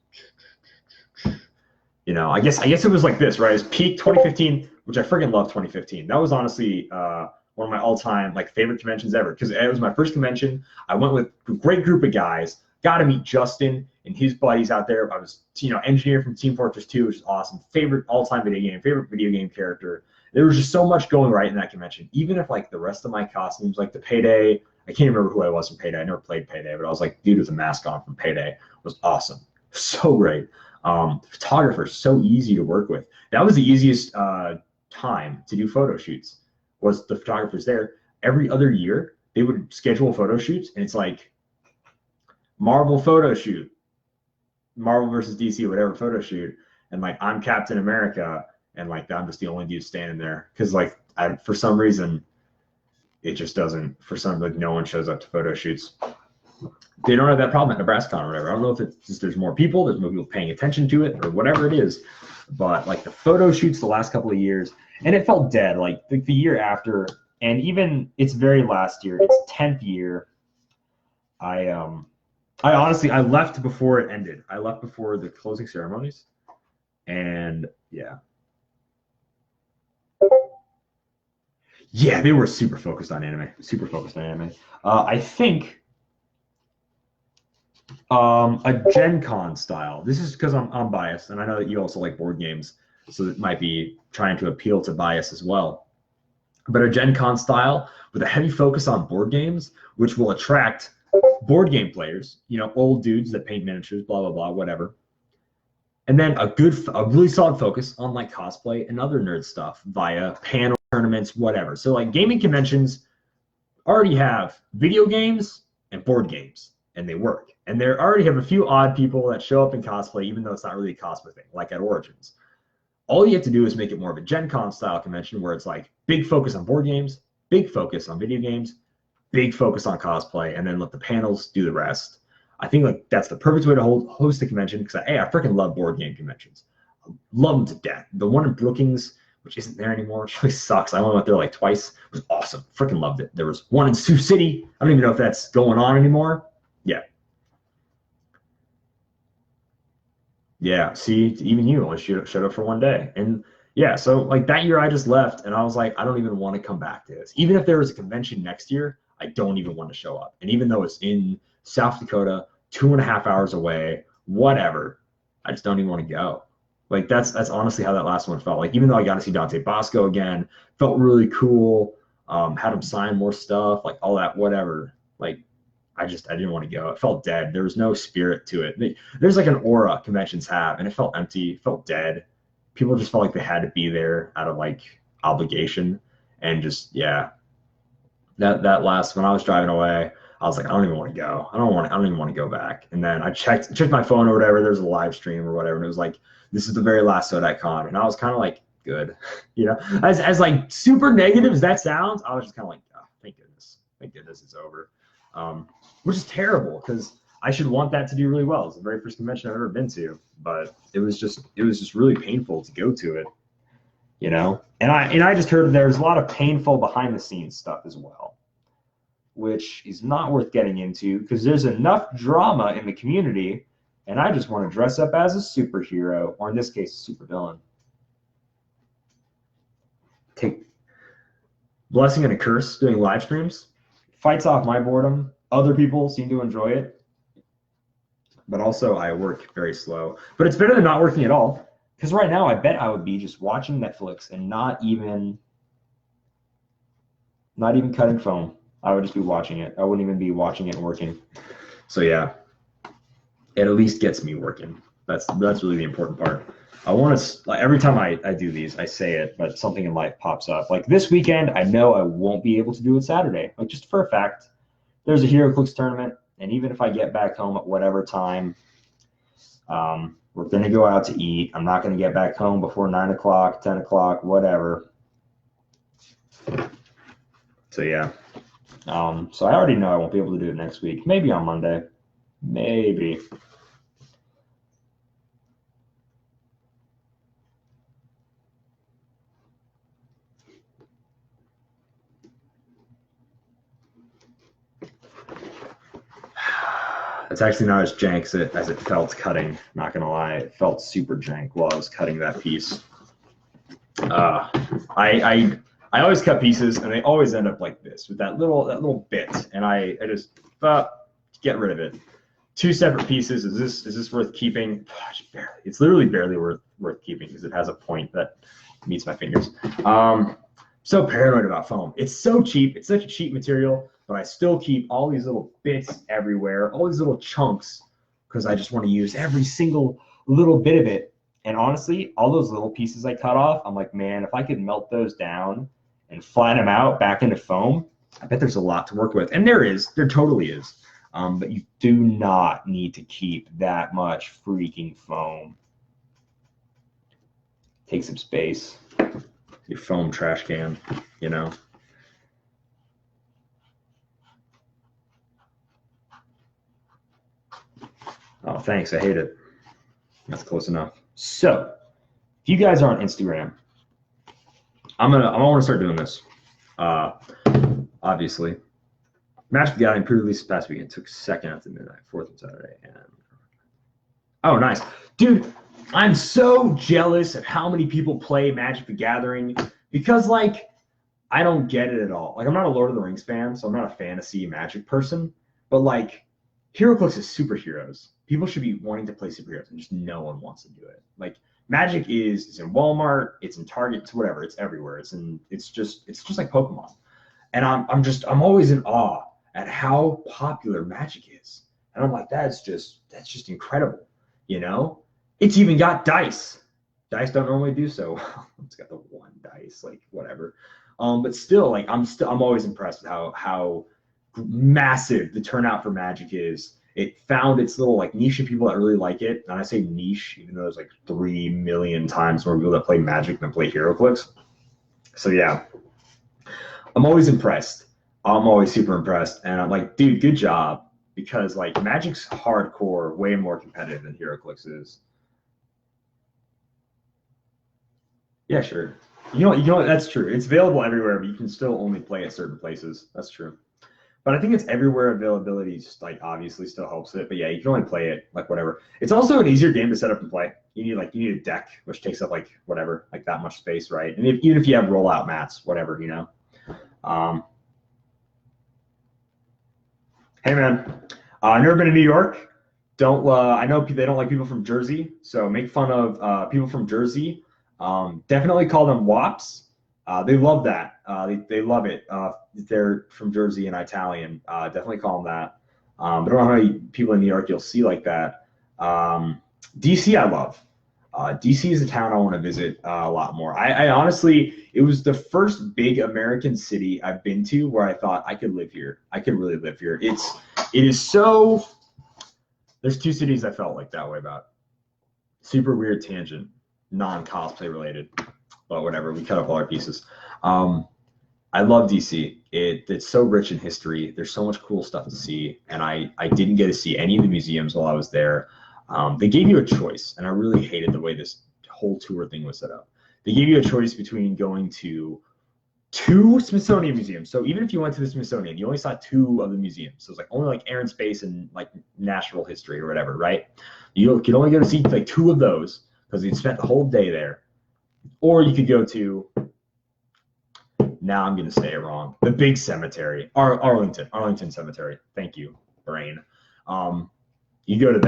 I guess it was like this, right? It's peak 2015, which I freaking love 2015. That was honestly one of my all-time favorite conventions ever because it was my first convention. I went with a great group of guys. Got to meet Justin and his buddies out there. I was, engineer from Team Fortress 2, which is awesome. Favorite all-time favorite video game character. There was just so much going right in that convention. Even if the rest of my costumes, the Payday, I can't remember who I was from Payday. I never played Payday, but I was dude with a mask on from Payday. It was awesome. So great. Photographers, so easy to work with. That was the easiest time to do photo shoots, was the photographers there. Every other year, they would schedule photo shoots, and it's Marvel photo shoot, Marvel versus DC, whatever photo shoot, and I'm Captain America, and I'm just the only dude standing there because for some reason it just doesn't. For some no one shows up to photo shoots. They don't have that problem at NebraskaCon or whatever. I don't know if it's just there's more people paying attention to it or whatever it is, but the photo shoots the last couple of years, and it felt dead. The year after, and even its very last year, its 10th year, I honestly left before it ended. I left before the closing ceremonies, and yeah, they were super focused on anime. I think a Gen Con style. This is because I'm biased, and I know that you also like board games, so it might be trying to appeal to bias as well. But a Gen Con style with a heavy focus on board games, which will attract board game players, old dudes that paint miniatures, blah, blah, blah, whatever. And then a really solid focus on cosplay and other nerd stuff via panel tournaments, whatever. So gaming conventions already have video games and board games, and they work. And they already have a few odd people that show up in cosplay, even though it's not really a cosplay thing, like at Origins. All you have to do is make it more of a Gen Con style convention where it's big focus on board games, big focus on video games, big focus on cosplay, and then let the panels do the rest. I think that's the perfect way to host a convention because I freaking love board game conventions. I love them to death. The one in Brookings, which isn't there anymore, which really sucks. I only went there twice. It was awesome. Freaking loved it. There was one in Sioux City. I don't even know if that's going on anymore. Yeah. Yeah. See, even you only showed up for one day. And yeah, so that year I just left and I was I don't even want to come back to this. Even if there was a convention next year, I don't even want to show up. And even though it's in South Dakota, 2.5 hours away, whatever, I just don't even want to go. That's honestly how that last one felt. Even though I got to see Dante Bosco again, felt really cool. Had him sign more stuff, all that, whatever. I didn't want to go. It felt dead. There was no spirit to it. There's an aura conventions have, and it felt empty. It felt dead. People just felt they had to be there out of obligation, and just That last, when I was driving away, I was I don't even want to go. I don't even want to go back. And then I checked my phone or whatever. There's a live stream or whatever, and it was this is the very last SodacCon, and I was kind of good, as super negative as that sounds. I was just kind of oh, thank goodness it's over, which is terrible because I should want that to do really well. It's the very first convention I've ever been to, but it was just really painful to go to it. And I just heard there's a lot of painful behind the scenes stuff as well, which is not worth getting into because there's enough drama in the community, and I just want to dress up as a superhero, or in this case, a supervillain. Take blessing and a curse doing live streams. Fights off my boredom. Other people seem to enjoy it, but also I work very slow. But it's better than not working at all. Because right now, I bet I would be just watching Netflix and not even cutting phone. I would just be watching it. I wouldn't even be watching it and working. So yeah, it at least gets me working. That's really the important part. I want to, every time I do these, I say it, but something in life pops up. This weekend, I know I won't be able to do it Saturday. Just for a fact, there's a HeroClix tournament, and even if I get back home at whatever time, we're going to go out to eat. I'm not going to get back home before 9 o'clock, 10 o'clock, whatever. So, yeah. So I already know I won't be able to do it next week. Maybe on Monday. Maybe. It's actually not as jank as it felt cutting. Not gonna lie, it felt super jank while I was cutting that piece. I always cut pieces, and they always end up like this with that little bit, and I just get rid of it. Two separate pieces. Is this worth keeping? Barely. It's literally barely worth keeping because it has a point that meets my fingers. So paranoid about foam. It's so cheap. It's such a cheap material, but I still keep all these little bits everywhere, all these little chunks, because I just want to use every single little bit of it. And honestly, all those little pieces I cut off, I'm like, man, if I could melt those down and flatten them out back into foam, I bet there's a lot to work with. And there totally is. But you do not need to keep that much freaking foam. Take some space. Your foam trash can, you know. Oh, thanks. I hate it. That's close enough. So, if you guys are on Instagram, I want to start doing this. Obviously, Magic the Gathering pre-release this past weekend. Took second after midnight, 4th and Saturday, and oh, nice, dude. I'm so jealous of how many people play Magic the Gathering because, like, I don't get it at all. Like, I'm not a Lord of the Rings fan, so I'm not a fantasy Magic person. But, like, HeroClix is superheroes. People should be wanting to play superheroes, and just no one wants to do it. Like, Magic it's in Walmart, it's in Target, it's whatever, it's everywhere. It's just like Pokemon. And I'm always in awe at how popular Magic is. And I'm like, that's just incredible, you know? It's even got dice. Dice don't normally do so well. It's got the one dice, like whatever. But still, like I'm always impressed with how massive the turnout for Magic is. It found its little like niche of people that really like it. And I say niche, even though there's like 3 million times more people that play Magic than play HeroClix. So yeah, I'm always impressed. I'm always super impressed. And I'm like, dude, good job. Because like Magic's hardcore, way more competitive than HeroClix is. Yeah, sure. You know what? That's true. It's available everywhere, but you can still only play at certain places. That's true. But I think it's everywhere availability just like obviously still helps it. But yeah, you can only play it like whatever. It's also an easier game to set up and play. You need a deck, which takes up like whatever, like that much space, right? And even if you have rollout mats, whatever, you know. Hey man, never been to New York. I know they don't like people from Jersey, so make fun of people from Jersey. Definitely call them WAPs. They love that. They love it. They're from Jersey and Italian. Definitely call them that. I don't know how many people in New York you'll see like that. DC I love. DC is a town I want to visit a lot more. I honestly, it was the first big American city I've been to where I thought I could live here. I could really live here. It is so, there's 2 cities I felt like that way about. Super weird tangent, non-cosplay related, but whatever, we cut up all our pieces. I love DC. It's so rich in history. There's so much cool stuff to see, and I didn't get to see any of the museums while I was there. They gave you a choice, and I really hated the way this whole tour thing was set up. They gave you a choice between going to 2 Smithsonian museums. So even if you went to the Smithsonian, you only saw 2 of the museums. So it's like only like Air and Space and like natural history or whatever, right? You could only go to see like 2 of those because you'd spent the whole day there. Or you could go to, now I'm going to say it wrong, the big cemetery, Arlington Cemetery. Thank you, brain. You go to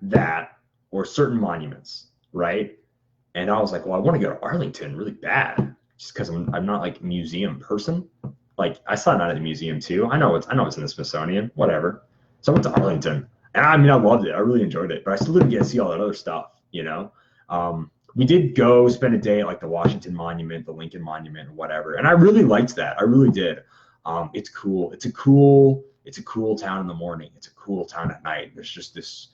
that, or certain monuments, right? And I was like, well, I want to go to Arlington really bad, just because I'm not like a museum person. Like I saw that at the museum too. I know it's in the Smithsonian, whatever. So I went to Arlington, and I mean I loved it. I really enjoyed it, but I still didn't get to see all that other stuff, you know. We did go spend a day at like the Washington Monument, the Lincoln Monument, whatever, and I really liked that. I really did. It's cool. It's a cool town in the morning. It's a cool town at night. There's just this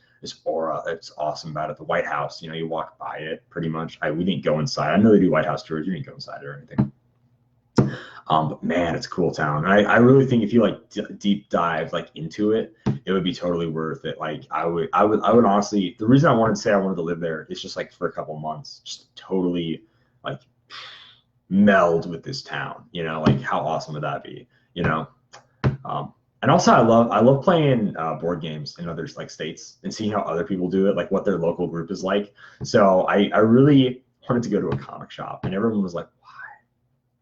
aura that's awesome about it. The White House, you know, you walk by it pretty much. We didn't go inside. I know they do White House tours. You didn't go inside or anything. But man, it's a cool town. And I really think if you like deep dive like into it, it would be totally worth it. Like I would honestly, the reason I wanted to say I wanted to live there is just like for a couple months, just totally like meld with this town, you know, like how awesome would that be, you know? And also, I love playing board games in other like states and seeing how other people do it, like what their local group is like. So I really wanted to go to a comic shop, and everyone was like,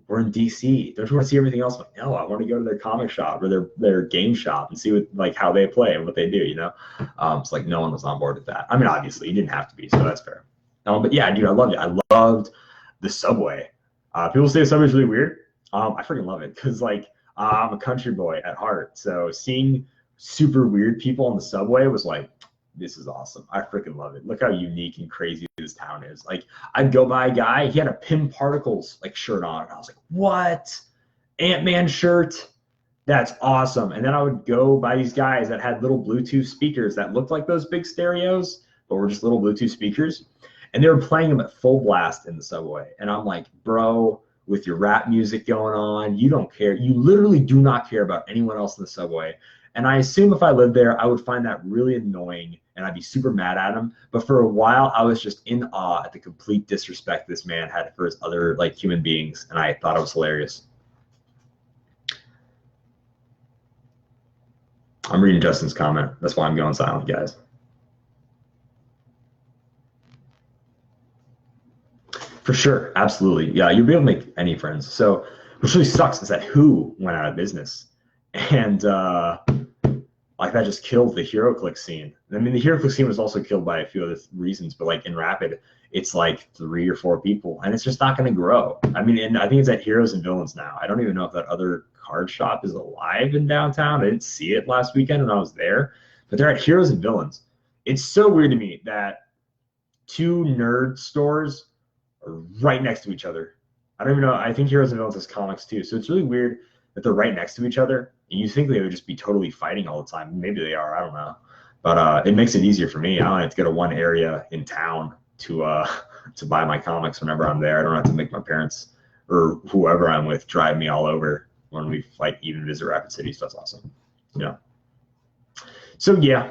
"We're in DC. Don't you want to see everything else?" I'm like, no, I want to go to their comic shop or their game shop and see what like how they play and what they do. It's like no one was on board with that. I mean, obviously, you didn't have to be, so that's fair. But yeah, dude, I loved it. I loved the subway. People say the subway's really weird. I freaking love it because like I'm a country boy at heart, so seeing super weird people on the subway was like, this is awesome. I freaking love it. Look how unique and crazy this town is. Like I'd go by a guy, he had a Pim Particles like shirt on, and I was like, what? Ant-Man shirt? That's awesome. And then I would go by these guys that had little Bluetooth speakers that looked like those big stereos, but were just little Bluetooth speakers. And they were playing them at full blast in the subway. And I'm like, bro, with your rap music going on, you don't care. You literally do not care about anyone else in the subway. And I assume if I lived there, I would find that really annoying and I'd be super mad at him. But for a while, I was just in awe at the complete disrespect this man had for his other like human beings. And I thought it was hilarious. I'm reading Justin's comment. That's why I'm going silent, guys. For sure, absolutely. Yeah, you'll be able to make any friends. So, which really sucks is that Who went out of business, and like that just killed the HeroClix scene. I mean, the HeroClix scene was also killed by a few other reasons, but like in Rapid, it's like 3 or 4 people, and it's just not going to grow. I mean, and I think it's at Heroes and Villains now. I don't even know if that other card shop is alive in downtown. I didn't see it last weekend when I was there, but they're at Heroes and Villains. It's so weird to me that 2 nerd stores are right next to each other. I don't even know. I think Heroes and Villains has comics too, so it's really weird that they're right next to each other. And you think they would just be totally fighting all the time. Maybe they are. I don't know. But it makes it easier for me. I don't have to go to one area in town to buy my comics whenever I'm there. I don't have to make my parents or whoever I'm with drive me all over when we like even visit Rapid City. So that's awesome. Yeah. So yeah.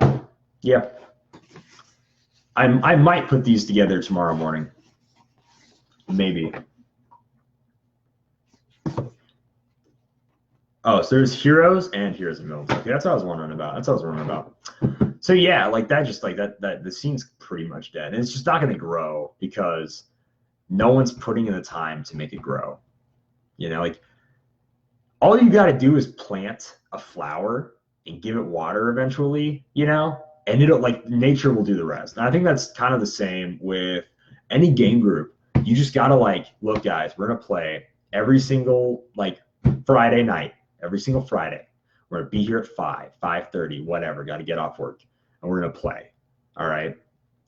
I might put these together tomorrow morning. Maybe. Oh, so there's Heroes and Heroes and Villains. Okay, that's what I was wondering about. So yeah, like that, just like that the scene's pretty much dead, and it's just not going to grow because no one's putting in the time to make it grow. Like all you got to do is plant a flower and give it water eventually. And it'll like nature will do the rest. And I think that's kind of the same with any game group. You just got to like, look, guys, we're going to play every single like Friday night, every single Friday. We're going to be here at 5:30, whatever. Got to get off work. And we're going to play. All right.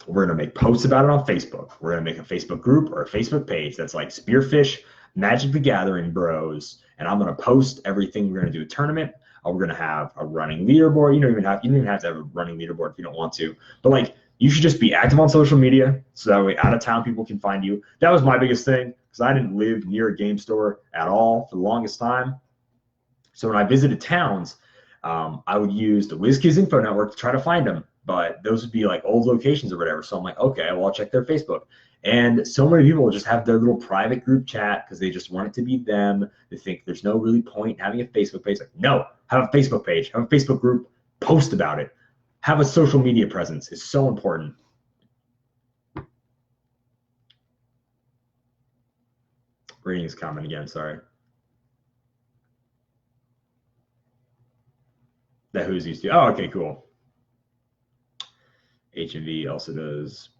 We're going to make posts about it on Facebook. We're going to make a Facebook group or a Facebook page that's like Spearfish Magic the Gathering Bros. And I'm going to post everything. We're going to do a tournament. We're going to have a running leaderboard. You don't even have to have a running leaderboard if you don't want to. But like, you should just be active on social media so that way out of town people can find you. That was my biggest thing because I didn't live near a game store at all for the longest time. So when I visited towns, I would use the WizKids Info Network to try to find them. But those would be like old locations or whatever. So I'm like, okay, well, I'll check their Facebook. And so many people just have their little private group chat because they just want it to be them. They think there's no really point in having a Facebook page. Like, no, have a Facebook page, have a Facebook group, post about it. Have a social media presence. It's so important. Reading his comment again, sorry. That Who's used to. Oh, okay, cool. H&V also does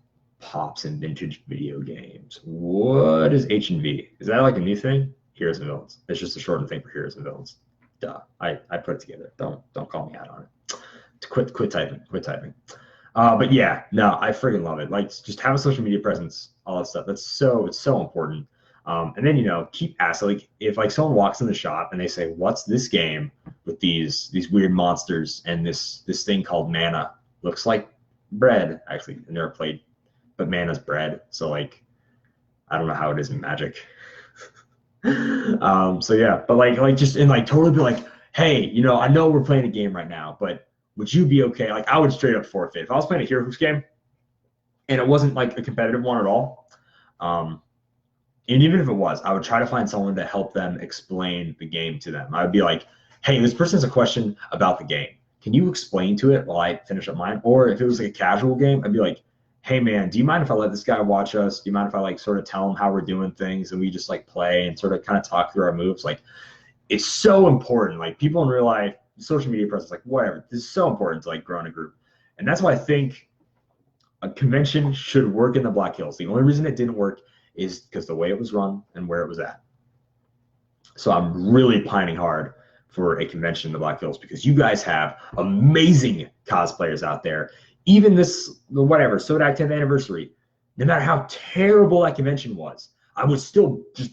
pops and vintage video games. What is H&V? Is that like a new thing? Heroes and Villains. It's just a shortened thing for Heroes and Villains. Duh. I put it together. Don't call me out on it. Quit typing. But yeah, no, I freaking love it. Like, just have a social media presence, all that stuff. It's so important. And then keep asking. Like, if like someone walks in the shop and they say, "What's this game with these weird monsters and this thing called mana? Looks like bread." Actually, I never played, but mana's bread. So like, I don't know how it is in Magic. So yeah, but like just and like totally be like, hey, I know we're playing a game right now, but would you be okay? Like, I would straight up forfeit if I was playing a Hero Hoops game, and it wasn't like a competitive one at all. And even if it was, I would try to find someone to help them explain the game to them. I would be like, hey, this person has a question about the game. Can you explain to it while I finish up mine? Or if it was like a casual game, I'd be like, hey man, do you mind if I let this guy watch us? Do you mind if I like sort of tell him how we're doing things and we just like play and sort of kind of talk through our moves? Like, it's so important. Like, people in real life, social media presence, like whatever, this is so important to like grow in a group. And that's why I think a convention should work in the Black Hills. The only reason it didn't work is because the way it was run and where it was at. So I'm really pining hard for a convention in the Black Hills because you guys have amazing cosplayers out there. Even this, whatever, Sodak 10th anniversary, no matter how terrible that convention was, I was still just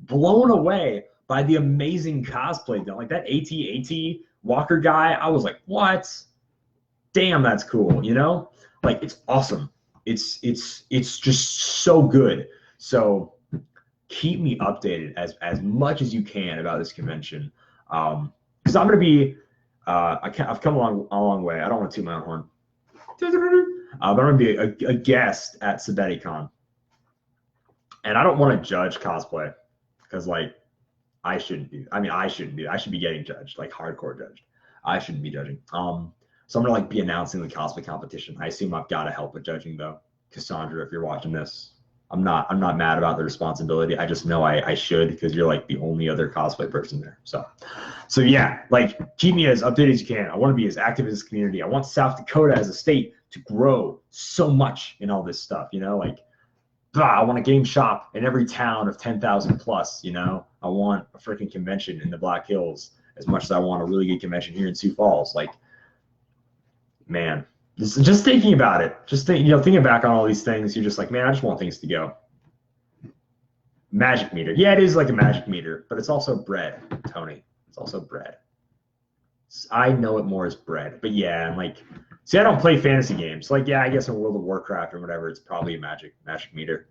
blown away by the amazing cosplay done. Like that AT Walker guy, I was like, what? Damn, that's cool, you know? Like, it's awesome. It's just so good. So keep me updated as much as you can about this convention. Because I'm going to be, I've come a long way. I don't want to toot my own horn. But I'm going to be a guest at SabetiCon. And I don't want to judge cosplay because, like, I shouldn't be. I mean, I shouldn't be. I should be getting judged, like hardcore judged. I shouldn't be judging. So I'm going to, like, be announcing the cosplay competition. I assume I've got to help with judging, though. Cassandra, if you're watching this, I'm not mad about the responsibility. I just know I should because you're like the only other cosplay person there. So yeah, like keep me as updated as you can. I want to be as active in this community. I want South Dakota as a state to grow so much in all this stuff, you know, like I want a game shop in every town of 10,000 plus, you know. I want a freaking convention in the Black Hills as much as I want a really good convention here in Sioux Falls. Like, man, just thinking about it, thinking back on all these things, you're just like, man, I just want things to go. Magic meter. Yeah, it is like a magic meter, but it's also bread, Tony. It's also bread. I know it more as bread, but yeah, and like, see, I don't play fantasy games. Like, yeah, I guess in World of Warcraft or whatever, it's probably a magic meter.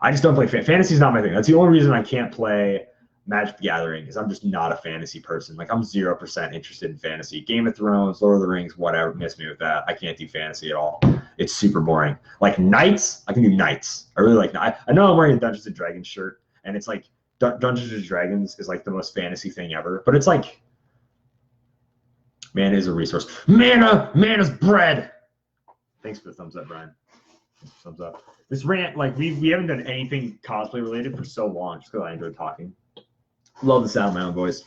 I just don't play fantasy's not my thing. That's the only reason I can't play Magic the Gathering is I'm just not a fantasy person. Like, I'm 0% interested in fantasy. Game of Thrones, Lord of the Rings, whatever, miss me with that. I can't do fantasy at all. It's super boring. Like, knights, I can do knights. I really like knights. I know I'm wearing a Dungeons & Dragons shirt, and it's like Dungeons & Dragons is like the most fantasy thing ever. But it's like, mana is a resource. Mana's bread. Thanks for the thumbs up, Brian. Thumbs up. This rant, like, we haven't done anything cosplay related for so long just because I enjoy talking. Love the sound of my own voice.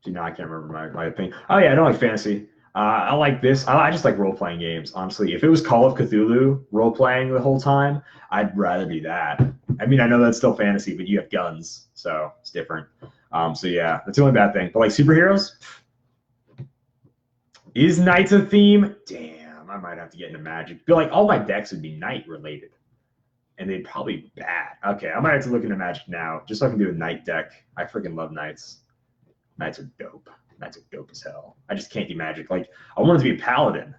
See, now I can't remember my opinion. Oh, yeah, I don't like fantasy. I like this. I just like role-playing games, honestly. If it was Call of Cthulhu role-playing the whole time, I'd rather do that. I mean, I know that's still fantasy, but you have guns, so it's different. So, yeah, that's the only bad thing. But, like, superheroes? Is Knights a theme? Damn, I might have to get into Magic. But, like, all my decks would be Knight-related. And they'd probably be bad. Okay, I might have to look into Magic now, just so I can do a Knight deck. I freaking love Knights. Knights are dope. Knights are dope as hell. I just can't do Magic. Like, I wanted to be a Paladin.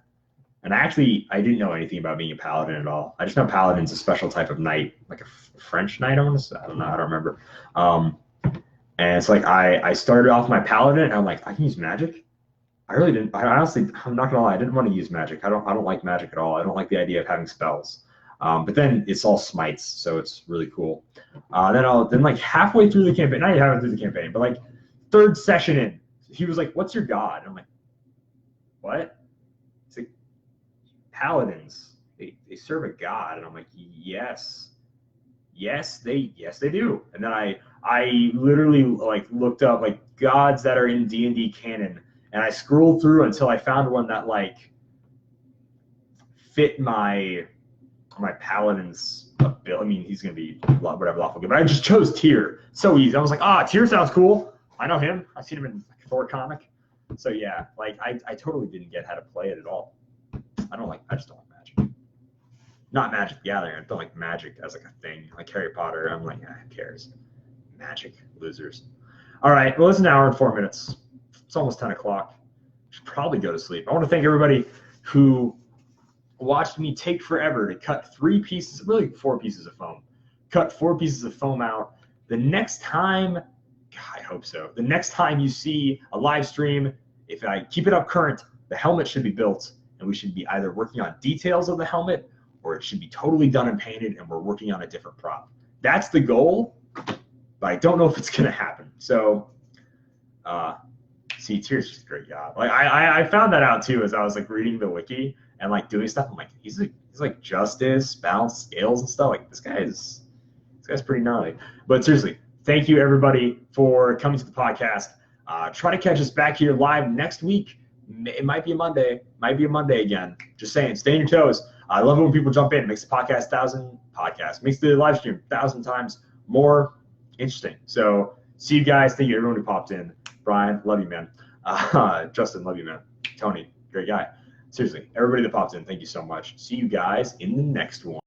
And I didn't know anything about being a Paladin at all. I just know Paladin's a special type of Knight, like a French Knight, I want to say. I don't know. I don't remember. And it's like, I started off my Paladin, and I'm like, I can use Magic? I really didn't. I honestly, I'm not going to lie, I didn't want to use Magic. I don't like Magic at all. I don't like the idea of having spells. But then it's all smites, so it's really cool. Then like halfway through the campaign, not even halfway through the campaign, but like third session in, he was like, "What's your god?" And I'm like, "What?" He's like, "Paladins. They serve a god." And I'm like, "Yes, they do." And then I literally like looked up like gods that are in D&D canon, and I scrolled through until I found one that like fit my Paladin's ability. I mean, he's going to be whatever lawful good, but I just chose Tyr. So easy. I was like, Tyr sounds cool. I know him. I've seen him in like, Thor comic. So yeah, like I totally didn't get how to play it at all. I just don't like Magic. Not Magic the Gathering. I don't like Magic as like a thing. Like Harry Potter, I'm like, who cares? Magic, losers. All right, well, it's an hour and 4 minutes. It's almost 10 o'clock. Should probably go to sleep. I want to thank everybody who watched me take forever to cut 4 pieces of foam. Cut 4 pieces of foam out. The next time, God, I hope so. The next time you see a live stream, if I keep it up current, the helmet should be built, and we should be either working on details of the helmet, or it should be totally done and painted, and we're working on a different prop. That's the goal. Like, don't know if it's gonna happen. So, see, Tier's just a great guy. Like, I found that out too as I was like reading the wiki and like doing stuff. I'm like, he's like justice, balance, scales, and stuff. Like, this guy's pretty gnarly. But seriously, thank you everybody for coming to the podcast. Try to catch us back here live next week. It might be a Monday. Might be a Monday again. Just saying, stay on your toes. I love it when people jump in. Makes the makes the live stream 1,000 times more interesting. So see you guys. Thank you everyone who popped in. Brian, love you, man. Justin, love you, man. Tony, great guy. Seriously, everybody that popped in, thank you so much. See you guys in the next one.